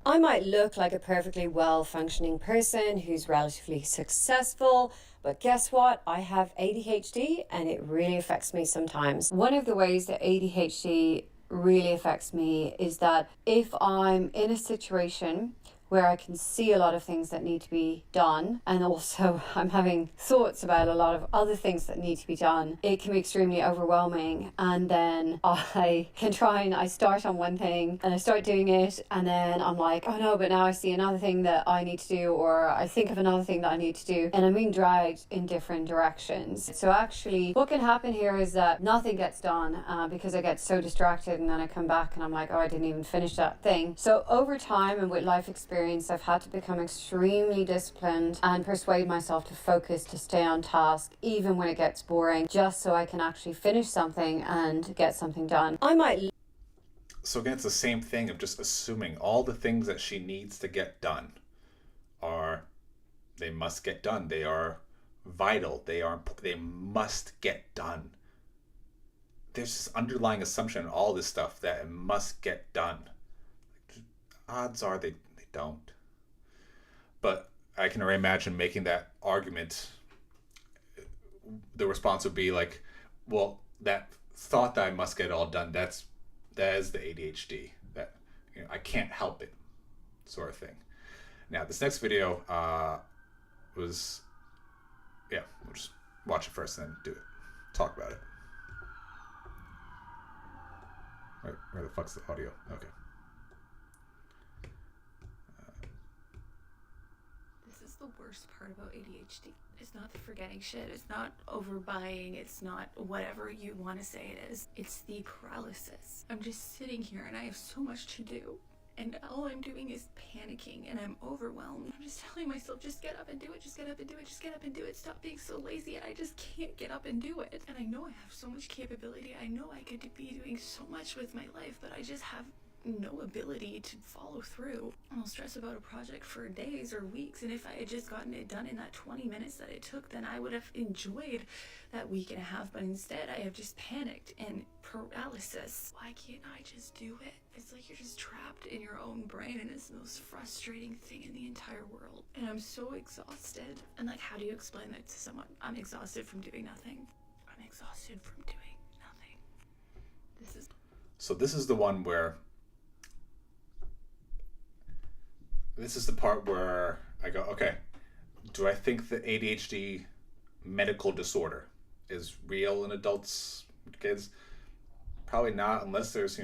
I might look like a perfectly well-functioning person who's relatively successful, but guess what? I have ADHD, and it really affects me sometimes. One of the ways that ADHD really affects me is that if I'm in a situation where I can see a lot of things that need to be done, and also I'm having thoughts about a lot of other things that need to be done, it can be extremely overwhelming. And then I start on one thing and I start doing it, and then I'm like, oh no, but now I see another thing that I need to do, or I think of another thing that I need to do, and I'm being dragged in different directions. So actually what can happen here is that nothing gets done because I get so distracted, and then I come back and I'm like, oh, I didn't even finish that thing. So over time and with life experience, I've had to become extremely disciplined and persuade myself to focus, to stay on task, even when it gets boring, just so I can actually finish something and get something done. So again, it's the same thing of just assuming all the things that she needs to get done they must get done. They are vital. They must get done. There's this underlying assumption in all this stuff that it must get done. Odds are they don't. But I can already imagine making that argument. The response would be like, well, that thought that I must get it all done, that is the ADHD. That, I can't help it, sort of thing. Now, this next video we'll just watch it first and then do it. Talk about it. Where the fuck's the audio? Okay. This is the worst part about ADHD. It's not the forgetting shit. It's not overbuying. It's not whatever you want to say it is. It's the paralysis. I'm just sitting here and I have so much to do. And all I'm doing is panicking and I'm overwhelmed. I'm just telling myself, just get up and do it. Just get up and do it. Just get up and do it. Stop being so lazy. And I just can't get up and do it. And I know I have so much capability. I know I could be doing so much with my life, but I just have no ability to follow through. I'll stress about a project for days or weeks, and if I had just gotten it done in that 20 minutes that it took, then I would have enjoyed that week and a half, but instead I have just panicked and paralysis. Why can't I just do it? It's like you're just trapped in your own brain, and it's the most frustrating thing in the entire world. And I'm so exhausted. And like, how do you explain that to someone? I'm exhausted from doing nothing. I'm exhausted from doing nothing. So this is the one where this is the part where I go, okay, do I think the ADHD medical disorder is real in adults, kids? Probably not, unless there's,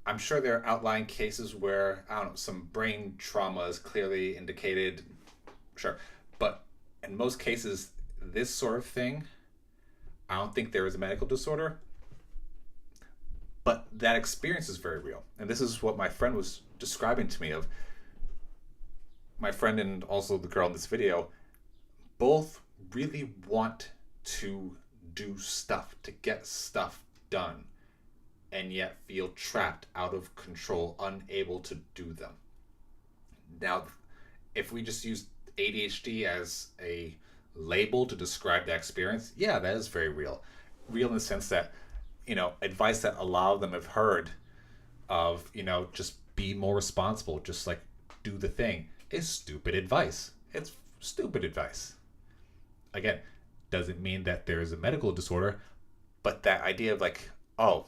I'm sure there are outlying cases where, I don't know, some brain trauma is clearly indicated. Sure. But in most cases, this sort of thing, I don't think there is a medical disorder. But that experience is very real. And this is what my friend was describing to me of my friend and also the girl in this video both really want to do stuff, to get stuff done, and yet feel trapped, out of control, unable to do them. Now, if we just use ADHD as a label to describe that experience, yeah, that is very real. Real in the sense that, advice that a lot of them have heard of, just be more responsible, just like do the thing, is stupid advice. It's stupid advice. Again, doesn't mean that there is a medical disorder, but that idea of like, oh,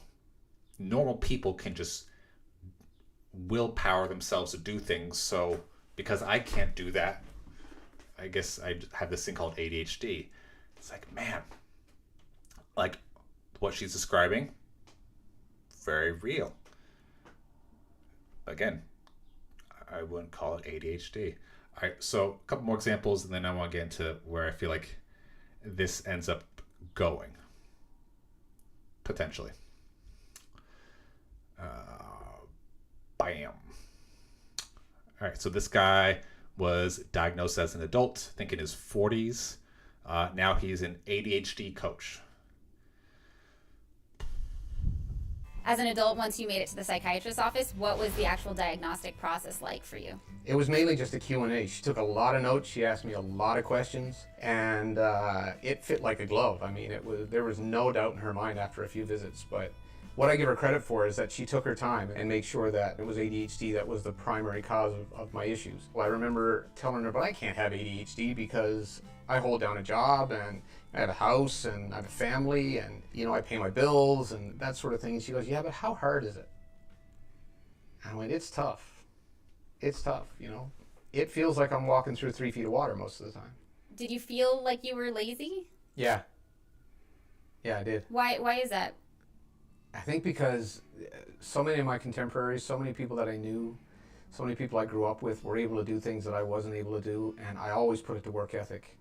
normal people can just willpower themselves to do things, so because I can't do that, I guess I have this thing called ADHD. It's like, man, like what she's describing, very real. Again, I wouldn't call it ADHD. All right, so a couple more examples, and then I want to get into where I feel like this ends up going, potentially. Bam. All right, so this guy was diagnosed as an adult, I think in his 40s. Now he's an ADHD coach. As an adult, once you made it to the psychiatrist's office, what was the actual diagnostic process like for you? It was mainly just a Q&A. She took a lot of notes. She asked me a lot of questions, and it fit like a glove. I mean, there was no doubt in her mind after a few visits. But what I give her credit for is that she took her time and made sure that it was ADHD that was the primary cause of my issues. Well, I remember telling her, but I can't have ADHD because I hold down a job and I have a house and I have a family and, I pay my bills and that sort of thing. And she goes, yeah, but how hard is it? And I went, it's tough. It's tough, It feels like I'm walking through 3 feet of water most of the time. Did you feel like you were lazy? Yeah. Yeah, I did. Why is that? I think because so many of my contemporaries, so many people that I knew, so many people I grew up with were able to do things that I wasn't able to do, and I always put it to work ethic.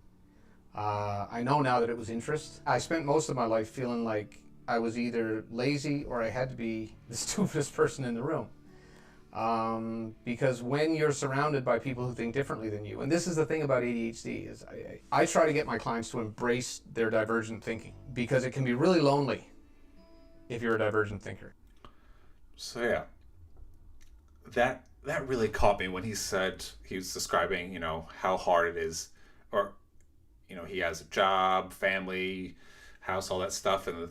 I know now that it was interest. I spent most of my life feeling like I was either lazy or I had to be the stupidest person in the room. Because when you're surrounded by people who think differently than you, and this is the thing about ADHD, is I try to get my clients to embrace their divergent thinking, because it can be really lonely if you're a divergent thinker. So yeah, that really caught me when he said, he was describing, how hard it is, or, he has a job, family, house, all that stuff, and the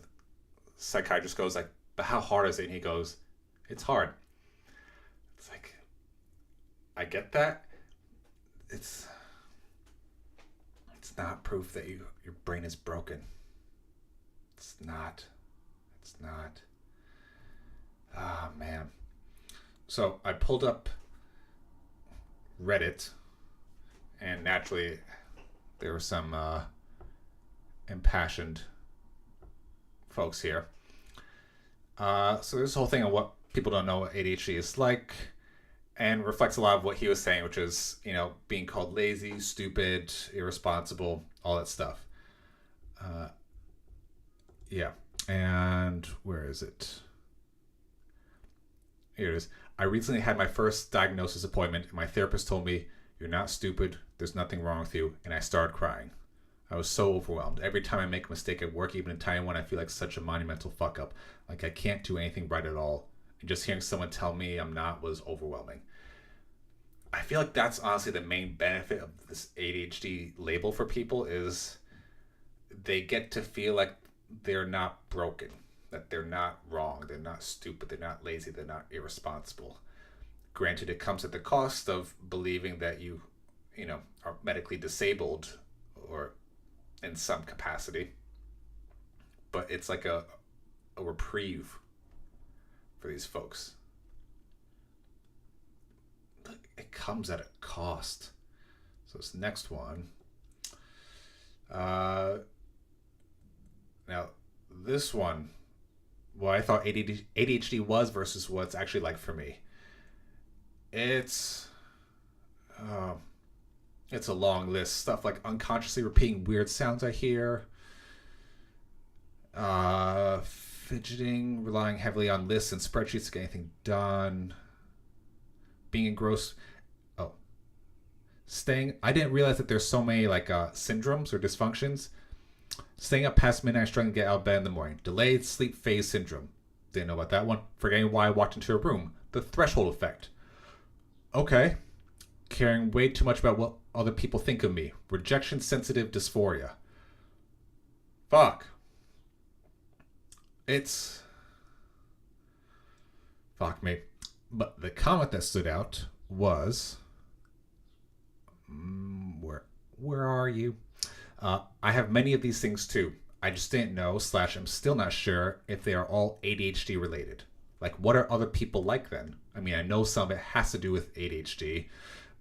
psychiatrist goes like, but how hard is it? And he goes, it's hard. It's like, I get that. It's not proof that your brain is broken. It's not. Ah, man. So I pulled up Reddit, and naturally there were some impassioned folks here. So there's this whole thing on what people don't know what ADHD is like, and reflects a lot of what he was saying, which is, being called lazy, stupid, irresponsible, all that stuff. Yeah. And where is it? Here it is. I recently had my first diagnosis appointment, and my therapist told me, you're not stupid, there's nothing wrong with you, and I started crying. I was so overwhelmed. Every time I make a mistake at work, even a tiny one, I feel like such a monumental fuck up. Like I can't do anything right at all. And just hearing someone tell me I'm not was overwhelming. I feel like that's honestly the main benefit of this ADHD label for people, is they get to feel like they're not broken, that they're not wrong, they're not stupid, they're not lazy, they're not irresponsible. Granted, it comes at the cost of believing that you are medically disabled or in some capacity, but it's like a reprieve for these folks. It comes at a cost. So this next one, now this one what I thought ADHD was versus what it's actually like for me. It's it's a long list. Stuff like unconsciously repeating weird sounds I hear, fidgeting, relying heavily on lists and spreadsheets to get anything done, being engrossed. Oh, staying. I didn't realize that there's so many like syndromes or dysfunctions. Staying up past midnight, struggling to get out of bed in the morning. Delayed sleep phase syndrome. Didn't know about that one. Forgetting why I walked into a room. The threshold effect. Okay. Caring way too much about what other people think of me. Rejection sensitive dysphoria. Fuck. It's... Fuck me. But the comment that stood out was... Where are you? I have many of these things too. I just didn't know / I'm still not sure if they are all ADHD related. Like, what are other people like then? I mean, I know some of it has to do with ADHD,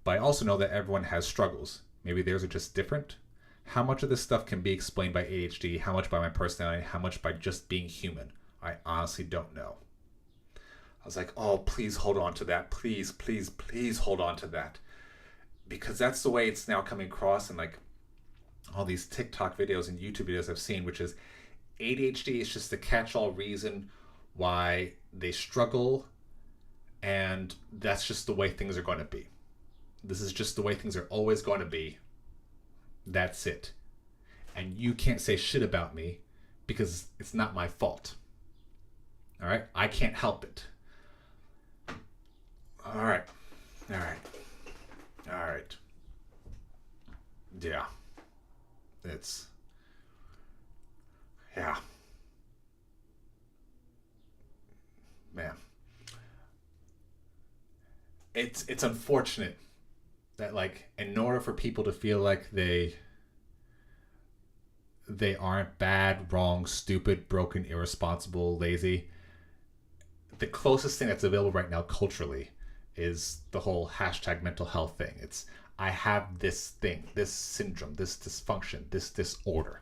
but I also know that everyone has struggles. Maybe theirs are just different. How much of this stuff can be explained by ADHD? How much by my personality? How much by just being human? I honestly don't know. I was like, oh, please hold on to that. Please, please, please hold on to that. Because that's the way it's now coming across in like all these TikTok videos and YouTube videos I've seen, which is ADHD is just the catch-all reason why they struggle, and that's just the way things are going to be. This is just the way things are always going to be. That's it. And you can't say shit about me because it's not my fault. All right? I can't help it. All right. All right. All right. Yeah. It's... Yeah. Man. It's unfortunate that, like, in order for people to feel like they aren't bad, wrong, stupid, broken, irresponsible, lazy, the closest thing that's available right now culturally is the whole hashtag mental health thing. It's, I have this thing, this syndrome, this dysfunction, this disorder.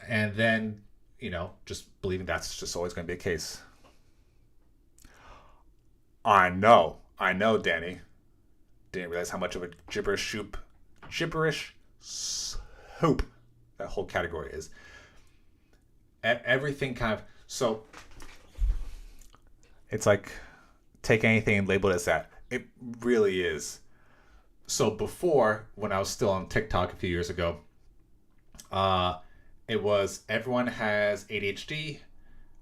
And then, you know, just believing that's just always going to be the case. I know, Danny. Didn't realize how much of a gibberish soup that whole category is. Everything kind of, so it's like, take anything and label it as that. It really is. So before, when I was still on TikTok a few years ago, it was everyone has ADHD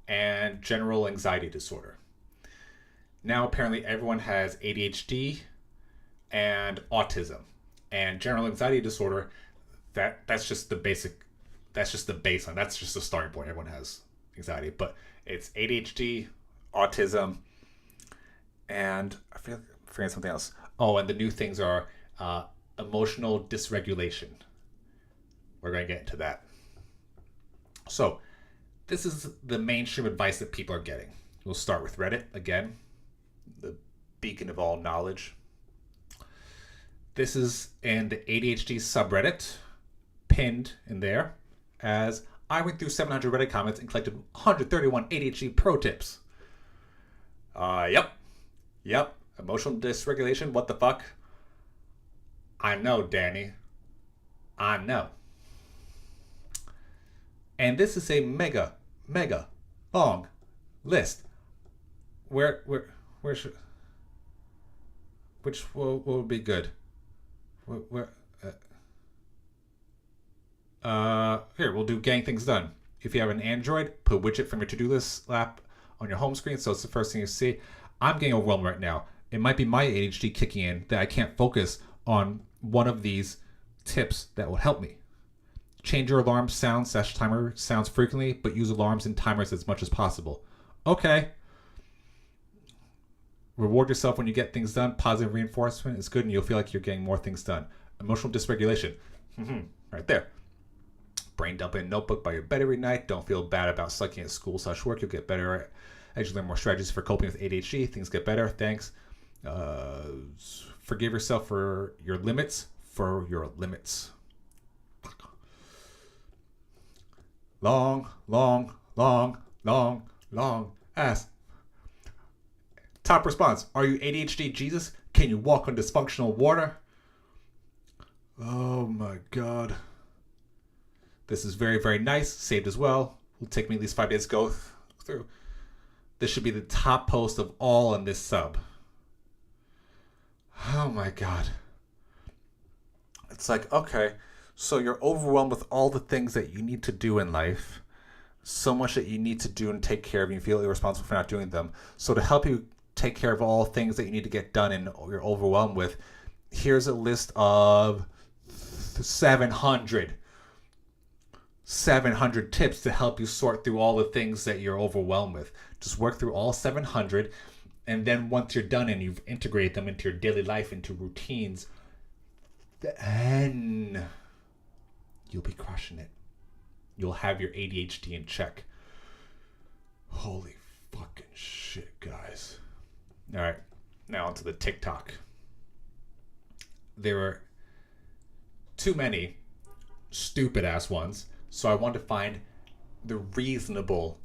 and general anxiety disorder. Now apparently everyone has ADHD and autism. And general anxiety disorder, that's just the basic, that's just the baseline. That's just the starting point. Everyone has anxiety. But it's ADHD, autism, and I forget something else. Oh, and the new things are emotional dysregulation. We're going to get into that. So, this is the mainstream advice that people are getting. We'll start with Reddit again, the beacon of all knowledge. This is in the ADHD subreddit, pinned in there, as I went through 700 Reddit comments and collected 131 ADHD pro tips. Yep. Emotional dysregulation, what the fuck? I know, Danny. I know. And this is a mega long list. Where should... Which what would be good? Here, we'll do getting things done. If you have an Android, put widget from your to-do list app on your home screen so it's the first thing you see. I'm getting overwhelmed right now. It might be my ADHD kicking in that I can't focus on one of these tips that will help me. Change your alarm sound / timer sounds frequently, but use alarms and timers as much as possible. Okay. Reward yourself when you get things done. Positive reinforcement is good and you'll feel like you're getting more things done. Emotional dysregulation. Right there. Brain dump in a notebook by your bed every night. Don't feel bad about slacking at school / work. You'll get better as you learn more strategies for coping with ADHD. Things get better. Thanks. Forgive yourself for your limits. long, long, long, long, long ass. Top response. Are you ADHD Jesus? Can you walk on dysfunctional water? Oh my god. This is very, very nice. Saved as well. Will take me at least 5 days to go through. This should be the top post of all in this sub. Oh my god. It's like, okay, so you're overwhelmed with all the things that you need to do in life. So much that you need to do and take care of, and you feel irresponsible for not doing them. So to help you take care of all things that you need to get done and you're overwhelmed with, here's a list of 700 tips to help you sort through all the things that you're overwhelmed with. Just work through all 700, and then once you're done and you've integrated them into your daily life, into routines, then you'll be crushing it. You'll have your ADHD in check. Holy fucking shit, guys. All right, now onto the TikTok. There were too many stupid ass ones, so I wanted to find the reasonable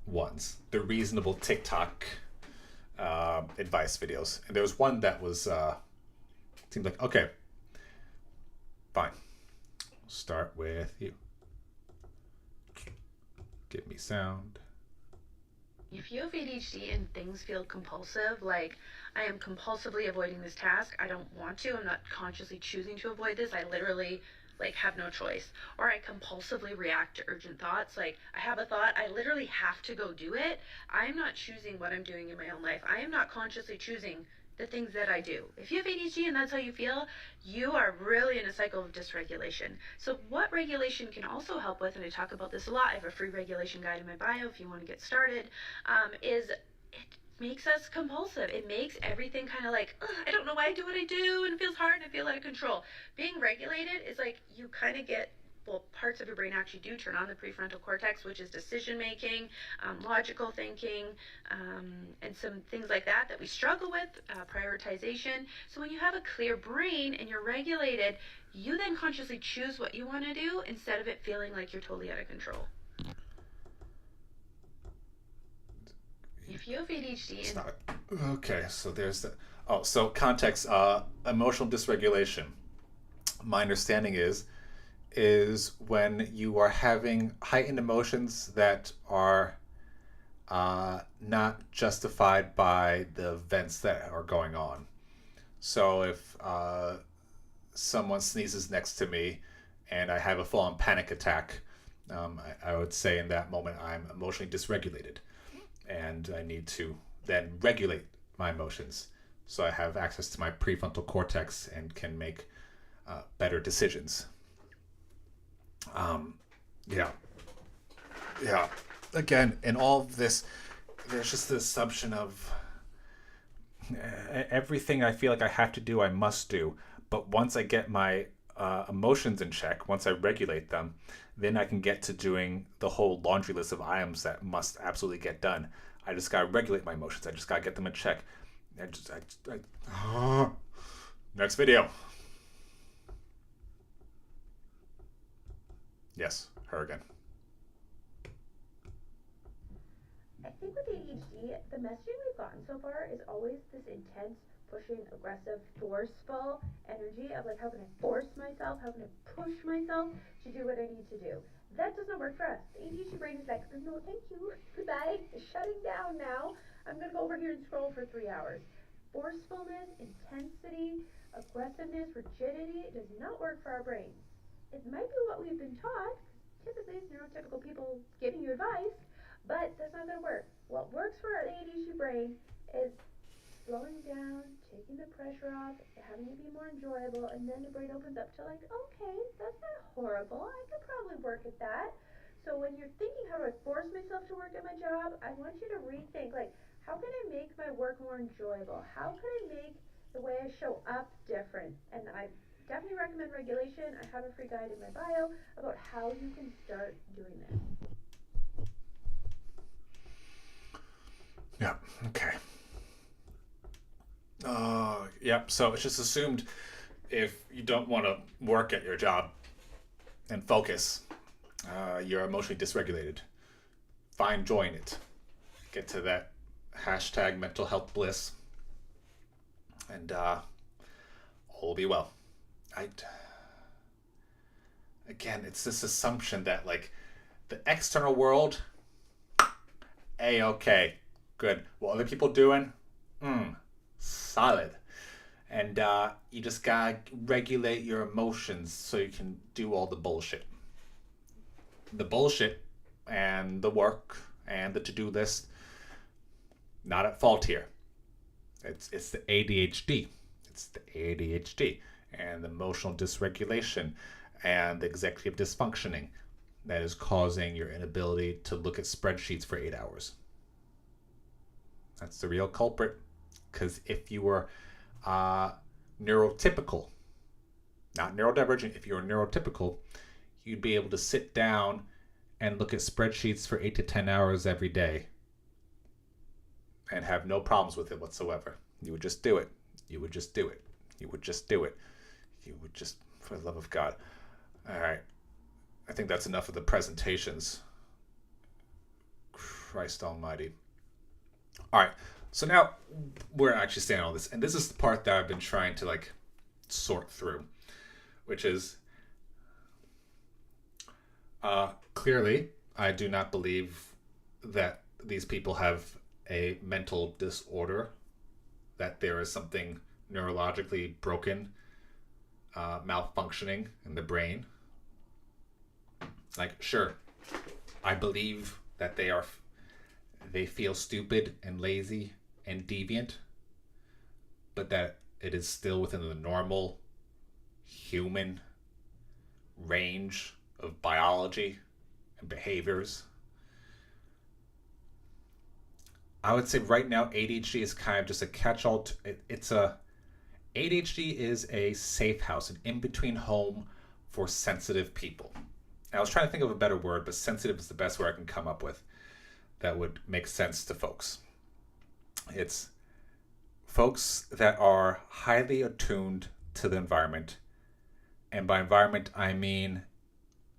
ones, the reasonable TikTok advice videos. And there was one that was seemed like, okay, fine. Start with you. Give me sound. If you have ADHD and things feel compulsive, like I am compulsively avoiding this task, I don't want to, I'm not consciously choosing to avoid this, I literally have no choice. Or I compulsively react to urgent thoughts, like I have a thought, I literally have to go do it. I'm not choosing what I'm doing in my own life. I am not consciously choosing the things that I do. If you have ADHD and that's how you feel, you are really in a cycle of dysregulation. So what regulation can also help with, and I talk about this a lot, I have a free regulation guide in my bio if you want to get started, is it makes us compulsive. It makes everything kind of like, I don't know why I do what I do, and it feels hard and I feel out of control. Being regulated is like you kind of get, well, parts of your brain actually do turn on the prefrontal cortex, which is decision making, logical thinking, and some things like that we struggle with, prioritization. So when you have a clear brain and you're regulated, you then consciously choose what you want to do instead of it feeling like you're totally out of control. If you have ADHD Okay, so there's the so context, emotional dysregulation. My understanding is when you are having heightened emotions that are not justified by the events that are going on. So if someone sneezes next to me and I have a full-on panic attack, I would say in that moment I'm emotionally dysregulated, and I need to then regulate my emotions so I have access to my prefrontal cortex and can make better decisions. Yeah. Again, in all of this, there's just the assumption of everything I feel like I have to do, I must do. But once I get my emotions in check, once I regulate them, then I can get to doing the whole laundry list of items that must absolutely get done. I just gotta regulate my emotions. I just gotta get them in check. Next video. Yes, her again. I think with ADHD, the messaging we've gotten so far is always this intense, pushing, aggressive, forceful energy of like, how can I force myself? How can I push myself to do what I need to do? That doesn't work for us. The ADHD brain is like, no, thank you, goodbye, it's shutting down now. I'm gonna go over here and scroll for 3 hours. Forcefulness, intensity, aggressiveness, rigidity does not work for our brains. It might be what we've been taught, typically it's neurotypical people giving you advice, but that's not going to work. What works for our ADHD brain is slowing down, taking the pressure off, having it be more enjoyable, and then the brain opens up to like, okay, that's not horrible, I could probably work at that. So when you're thinking, how do I force myself to work at my job, I want you to rethink, like, how can I make my work more enjoyable? How can I make the way I show up different? And I definitely recommend regulation. I have a free guide in my bio about how you can start doing this. Yeah, okay. Yep, so it's just assumed if you don't want to work at your job and focus, You're emotionally dysregulated. Find joy in it. Get to that hashtag mental health bliss, and all will be well. Again, it's this assumption that like the external world, okay, good. What other people doing? Solid. And you just gotta regulate your emotions so you can do all the bullshit. The bullshit and the work and the to-do list, not at fault here. It's the ADHD. It's the ADHD and the emotional dysregulation and the executive dysfunctioning that is causing your inability to look at spreadsheets for 8 hours. That's the real culprit. Because if you were neurotypical, not neurodivergent, if you were neurotypical, you'd be able to sit down and look at spreadsheets for 8 to 10 hours every day and have no problems with it whatsoever. You would just do it. You would just do it. You would just do it. You would just, for the love of God. All right. I think that's enough of the presentations. Christ almighty. All right. So now we're actually staying on this. And this is the part that I've been trying to like sort through, which is clearly I do not believe that these people have a mental disorder, that there is something neurologically broken, malfunctioning in the brain. Like, sure, I believe that they feel stupid and lazy and deviant, but that it is still within the normal human range of biology and behaviors. I would say right now ADHD is kind of just a catch-all. ADHD is a safe house, an in-between home for sensitive people. I was trying to think of a better word, but sensitive is the best word I can come up with that would make sense to folks. It's folks that are highly attuned to the environment. And by environment, I mean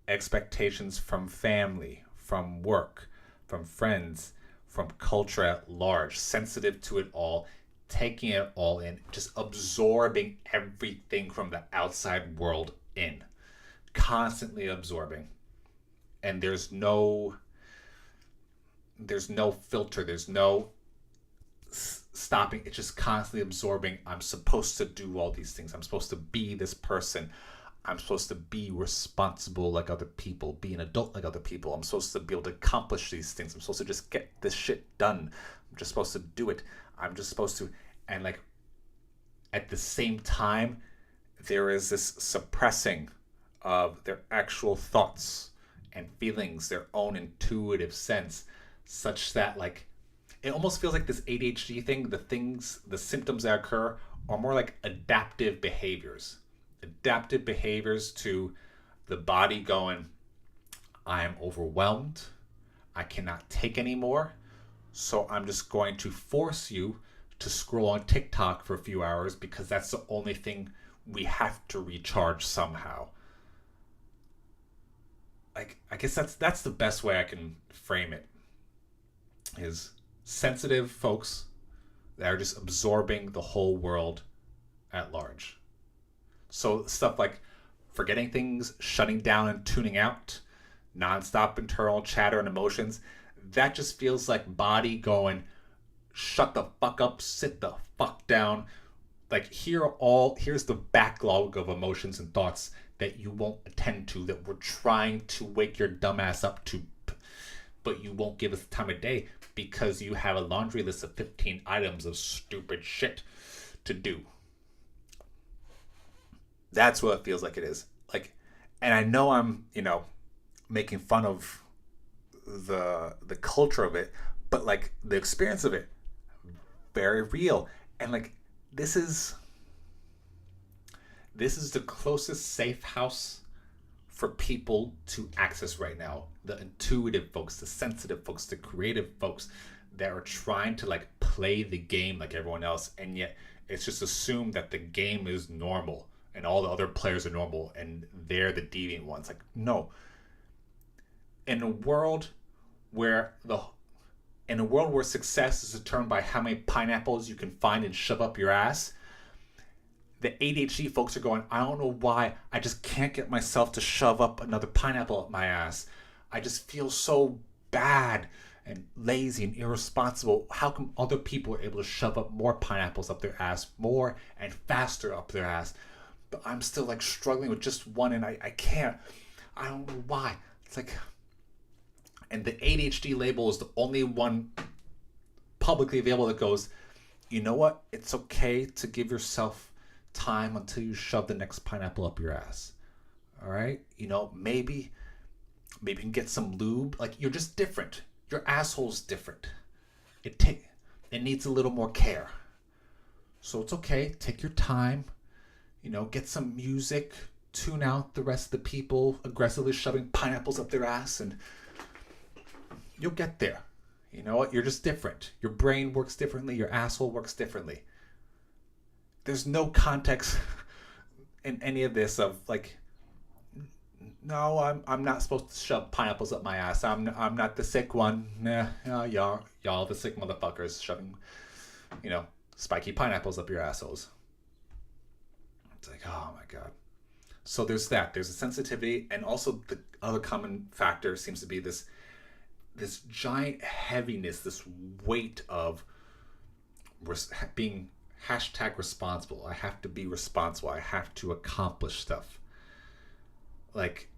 expectations from family, from work, from friends, from culture at large, sensitive to it all, taking it all in, just absorbing everything from the outside world in, constantly absorbing. And there's no filter, there's no stopping. It's just constantly absorbing. I'm supposed to do all these things. I'm supposed to be this person. I'm supposed to be responsible like other people, be an adult like other people. I'm supposed to be able to accomplish these things. I'm supposed to just get this shit done. I'm just supposed to do it. I'm just supposed to. And like at the same time, there is this suppressing of their actual thoughts and feelings, their own intuitive sense, such that like it almost feels like this ADHD thing, the symptoms that occur are more like adaptive behaviors to the body going, I am overwhelmed, I cannot take anymore, so I'm just going to force you to scroll on TikTok for a few hours because that's the only thing we have to recharge somehow. Like, I guess that's the best way I can frame it, is sensitive folks that are just absorbing the whole world at large. So stuff like forgetting things, shutting down and tuning out, nonstop internal chatter and emotions, that just feels like body going, shut the fuck up, sit the fuck down. Like here's the backlog of emotions and thoughts that you won't attend to, that we're trying to wake your dumbass up to, but you won't give us the time of day because you have a laundry list of 15 items of stupid shit to do. That's what it feels like it is. Like, and I know I'm, making fun of the culture of it, but like the experience of it, very real. And like this is the closest safe house for people to access right now. The intuitive folks, the sensitive folks, the creative folks that are trying to like play the game like everyone else, and yet it's just assumed that the game is normal and all the other players are normal and they're the deviant ones. Like, no. in a world where success is determined by how many pineapples you can find and shove up your ass, the ADHD folks are going, I don't know why, I just can't get myself to shove up another pineapple up my ass. I just feel so bad and lazy and irresponsible. How come other people are able to shove up more pineapples up their ass, more and faster up their ass? But I'm still like struggling with just one, and I can't. I don't know why. It's like, and the ADHD label is the only one publicly available that goes, you know what? It's okay to give yourself time until you shove the next pineapple up your ass. All right? You know, maybe you can get some lube. Like, you're just different. Your asshole's different. It needs a little more care. So it's okay. Take your time. You know, get some music. Tune out the rest of the people aggressively shoving pineapples up their ass, and you'll get there. You know what? You're just different. Your brain works differently. Your asshole works differently. There's no context in any of this of like, no, I'm not supposed to shove pineapples up my ass. I'm not the sick one. Nah, y'all the sick motherfuckers shoving, you know, spiky pineapples up your assholes. It's like, oh my God. So there's that. There's a sensitivity, and also the other common factor seems to be this giant heaviness, this weight of being #responsible. I have to be responsible. I have to accomplish stuff. Like,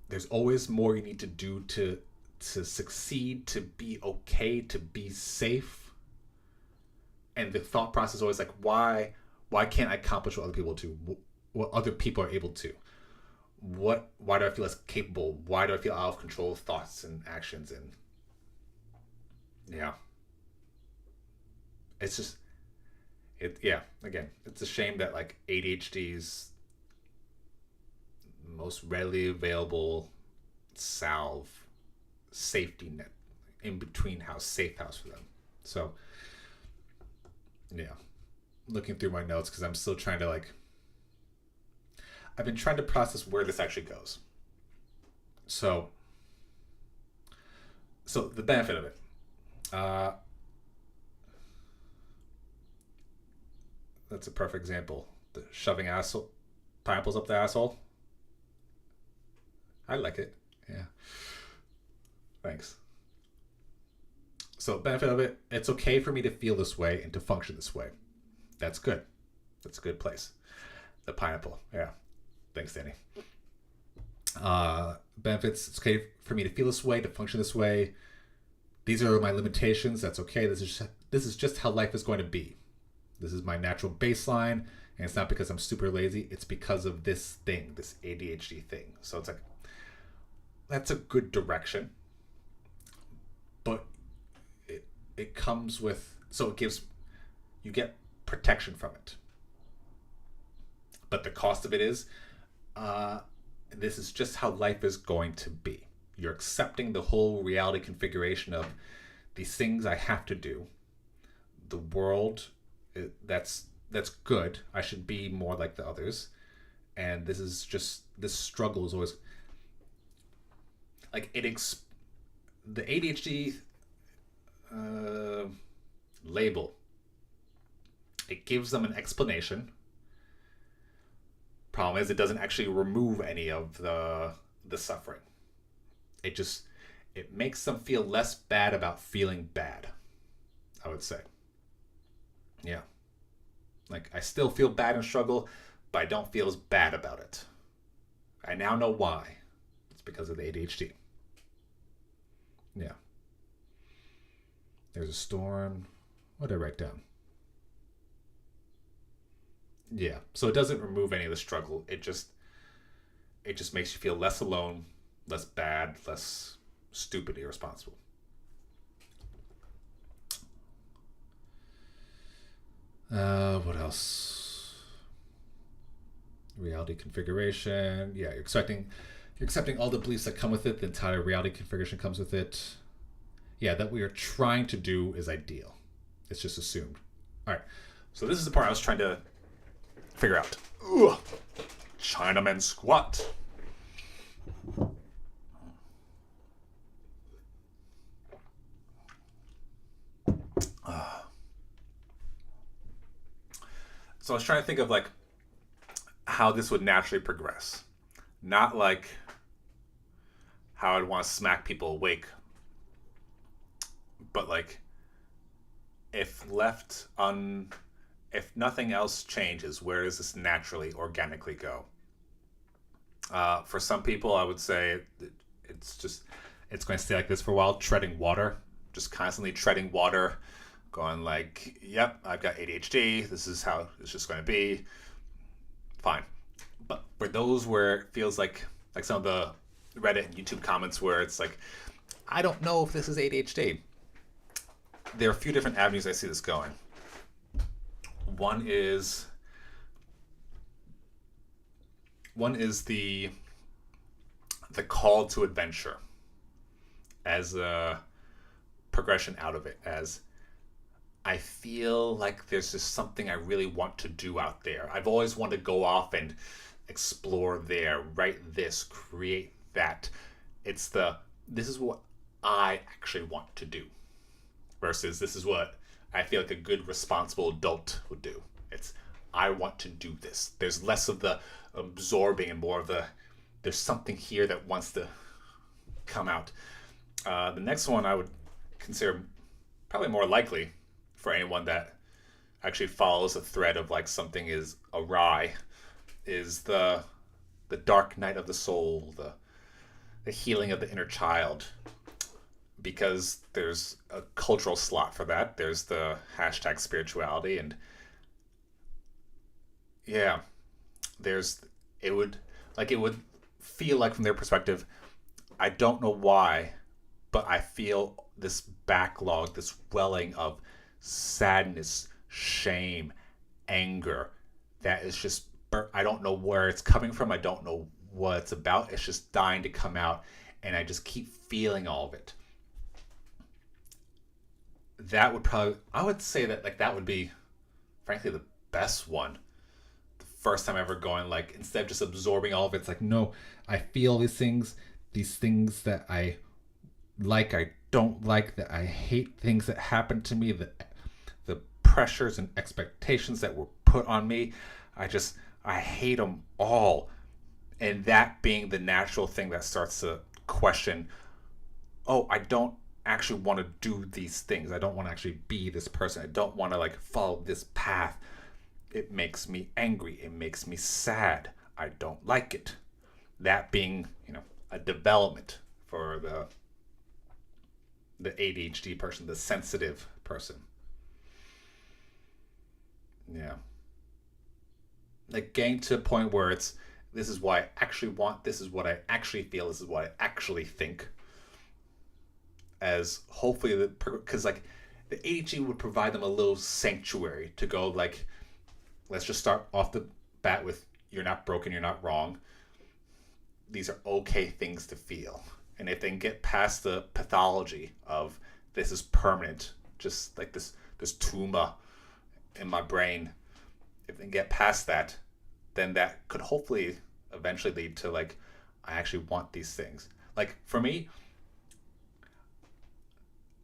there's always more you need to do to succeed, to be okay, to be safe. And the thought process is always like, why can't I accomplish what other people do? What other people are able to? Why do I feel less capable? Why do I feel out of control of thoughts and actions? And yeah, it's just again, it's a shame that like ADHD's most readily available salve, safety net, in between house, safe house for them. So yeah, looking through my notes because I'm still trying to like, I've been trying to process where this actually goes. So the benefit of it. That's a perfect example. The shoving pineapples up the asshole. I like it. Yeah. Thanks. So benefit of it, it's okay for me to feel this way and to function this way. That's good. That's a good place. The pineapple. Yeah. Thanks, Danny. Benefits, it's okay for me to feel this way, to function this way. These are my limitations. That's okay. This is just how life is going to be. This is my natural baseline, and it's not because I'm super lazy. It's because of this thing, this ADHD thing. So it's like, that's a good direction. But it comes with, so you get protection from it. But the cost of it is, this is just how life is going to be. You're accepting the whole reality configuration of these things I have to do. The world, that's good. I should be more like the others. And this struggle is always like the ADHD label. It gives them an explanation. Problem is, it doesn't actually remove any of the suffering. It makes them feel less bad about feeling bad, I would say. Yeah. Like, I still feel bad and struggle, but I don't feel as bad about it. I now know why. It's because of the ADHD. Yeah. There's a storm. What did I write down? Yeah. So it doesn't remove any of the struggle. It just makes you feel less alone, less bad, less stupid, irresponsible. What else? Reality configuration. Yeah, you're accepting all the beliefs that come with it. The entire reality configuration comes with it. Yeah, that we are trying to do is ideal. It's just assumed. All right. So this is the part I was trying to figure out. Ugh. Chinaman squat. So I was trying to think of like how this would naturally progress. Not like how I'd want to smack people awake, but like if if nothing else changes, where does this naturally, organically go? For some people, I would say it's going to stay like this for a while, treading water, just constantly treading water, going like, yep, I've got ADHD, this is how it's just going to be, fine. But for those where it feels like some of the Reddit and YouTube comments where it's like, I don't know if this is ADHD, there are a few different avenues I see this going. One is the call to adventure as a progression out of it, as I feel like there's just something I really want to do out there. I've always wanted to go off and explore there, write this, create that. It's this is what I actually want to do versus this is what I feel like a good responsible adult would do. It's I want to do this. There's less of the absorbing and more of the there's something here that wants to come out. The next one I would consider probably more likely for anyone that actually follows a thread of like something is awry is the dark night of the soul, the healing of the inner child, because there's a cultural slot for that. There's the hashtag spirituality, and yeah, it would feel like from their perspective, I don't know why, but I feel this backlog, this welling of sadness, shame, anger, that is just, I don't know where it's coming from. I don't know what it's about. It's just dying to come out, and I just keep feeling all of it. That would probably, I would say that like that would be, frankly, the best one. The first time ever going like, instead of just absorbing all of it, it's like, no, I feel these things that I like, I don't like, that I hate, things that happen to me, the pressures and expectations that were put on me. I hate them all. And that being the natural thing that starts to question, oh, I don't actually want to do these things. I don't want to actually be this person. I don't want to like follow this path. It makes me angry. It makes me sad. I don't like it. That being, a development for the ADHD person, the sensitive person. Yeah. Like getting to a point where it's, this is what I actually want, this is what I actually feel, this is what I actually think. As hopefully, because like the ADHD would provide them a little sanctuary to go like, let's just start off the bat with, you're not broken, you're not wrong. These are okay things to feel. And if they can get past the pathology of this is permanent, just like this tumor in my brain, if they can get past that, then that could hopefully eventually lead to like, I actually want these things. Like for me,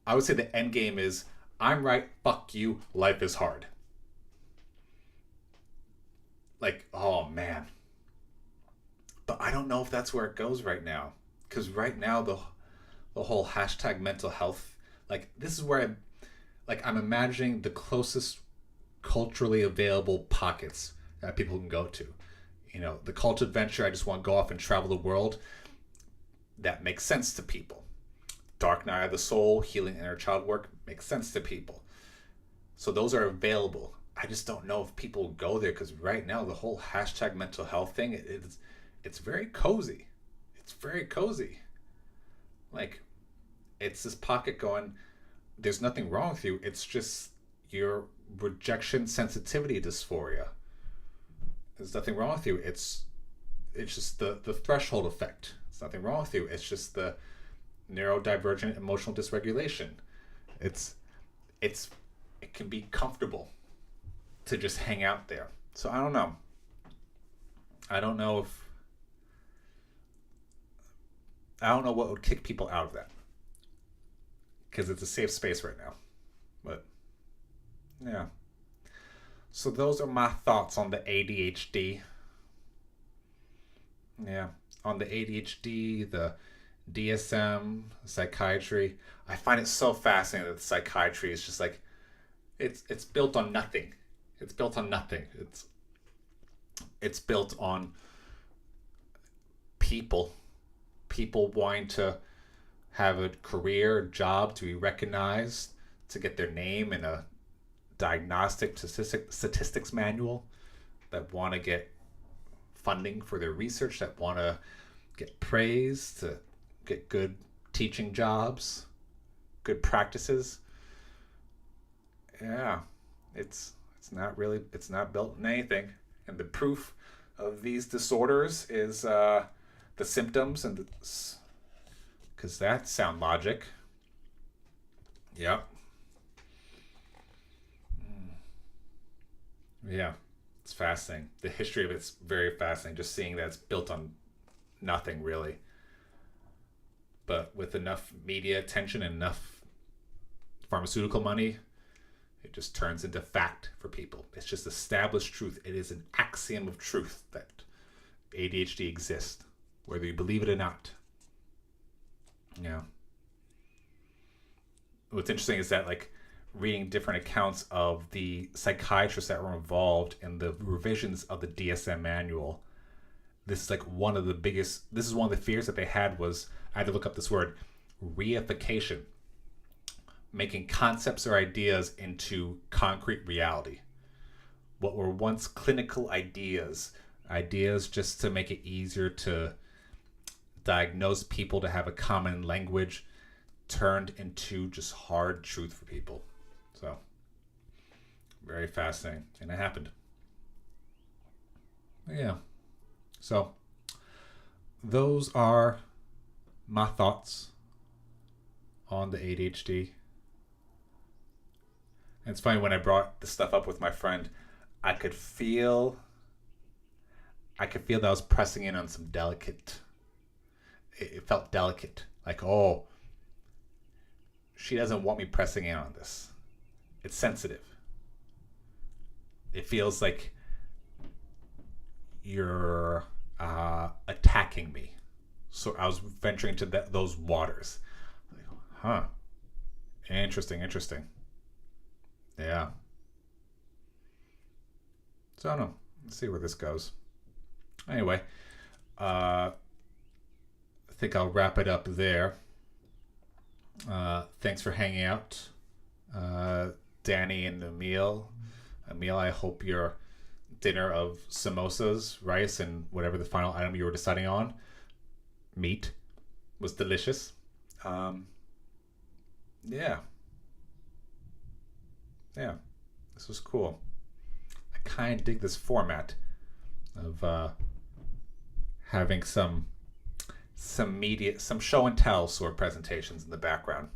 I would say the end game is, I'm right, fuck you, life is hard. Like, oh man. But I don't know if that's where it goes right now. Because right now, the whole hashtag mental health, like this is where I'm imagining the closest culturally available pockets that people can go to. The cult adventure, I just want to go off and travel the world. That makes sense to people. Dark Night of the Soul, healing inner child work makes sense to people. So those are available. I just don't know if people go there, because right now the whole hashtag mental health thing, it's very cozy. It's very cozy. Like, it's this pocket going, there's nothing wrong with you. It's just your rejection sensitivity dysphoria. There's nothing wrong with you. It's just the threshold effect. There's nothing wrong with you. It's just the neurodivergent emotional dysregulation. It can be comfortable to just hang out there. So I don't know. I don't know what would kick people out of that, because it's a safe space right now. But yeah. So those are my thoughts on the ADHD. Yeah, on the ADHD, the DSM, psychiatry. I find it so fascinating that psychiatry is just like, it's built on nothing. It's built on nothing. It's built on people wanting to have a career, job, to be recognized, to get their name in a diagnostic statistics manual, that want to get funding for their research, that want to get praise, to get good teaching jobs, good practices. Yeah, it's not built in anything. And the proof of these disorders is the symptoms, and because that sound logic. Yep. Yeah, it's fascinating. The history of it's very fascinating. Just seeing that it's built on nothing really, but with enough media attention and enough pharmaceutical money, it just turns into fact for people. It's just established truth. It is an axiom of truth that ADHD exists, whether you believe it or not. Yeah. What's interesting is that, like, reading different accounts of the psychiatrists that were involved in the revisions of the DSM manual, this is one of the fears that they had. Was, I had to look up this word, reification, making concepts or ideas into concrete reality. What were once clinical ideas just to make it easier to diagnose people, to have a common language, turned into just hard truth for people. So, very fascinating. And it happened. Yeah. So, those are my thoughts on the ADHD. And it's funny, when I brought this stuff up with my friend, I could feel that I was pressing in on some delicate. It felt delicate. Like, oh, she doesn't want me pressing in on this. It's sensitive. It feels like you're attacking me. So I was venturing into those waters. Like, huh. Interesting. Yeah. So I don't know. Let's see where this goes. Anyway, I think I'll wrap it up there. Thanks for hanging out, Danny and Emil. Emil, I hope your dinner of samosas, rice, and whatever the final item you were deciding on, meat, was delicious. Yeah, this was cool. I kind of dig this format of having some media, some show and tell sort of presentations in the background.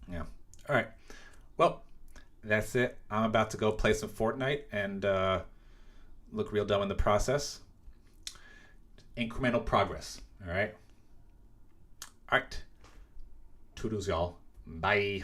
Yeah. All right. Well, that's it. I'm about to go play some Fortnite and look real dumb in the process. Incremental progress. All right. Toodles, y'all. Bye.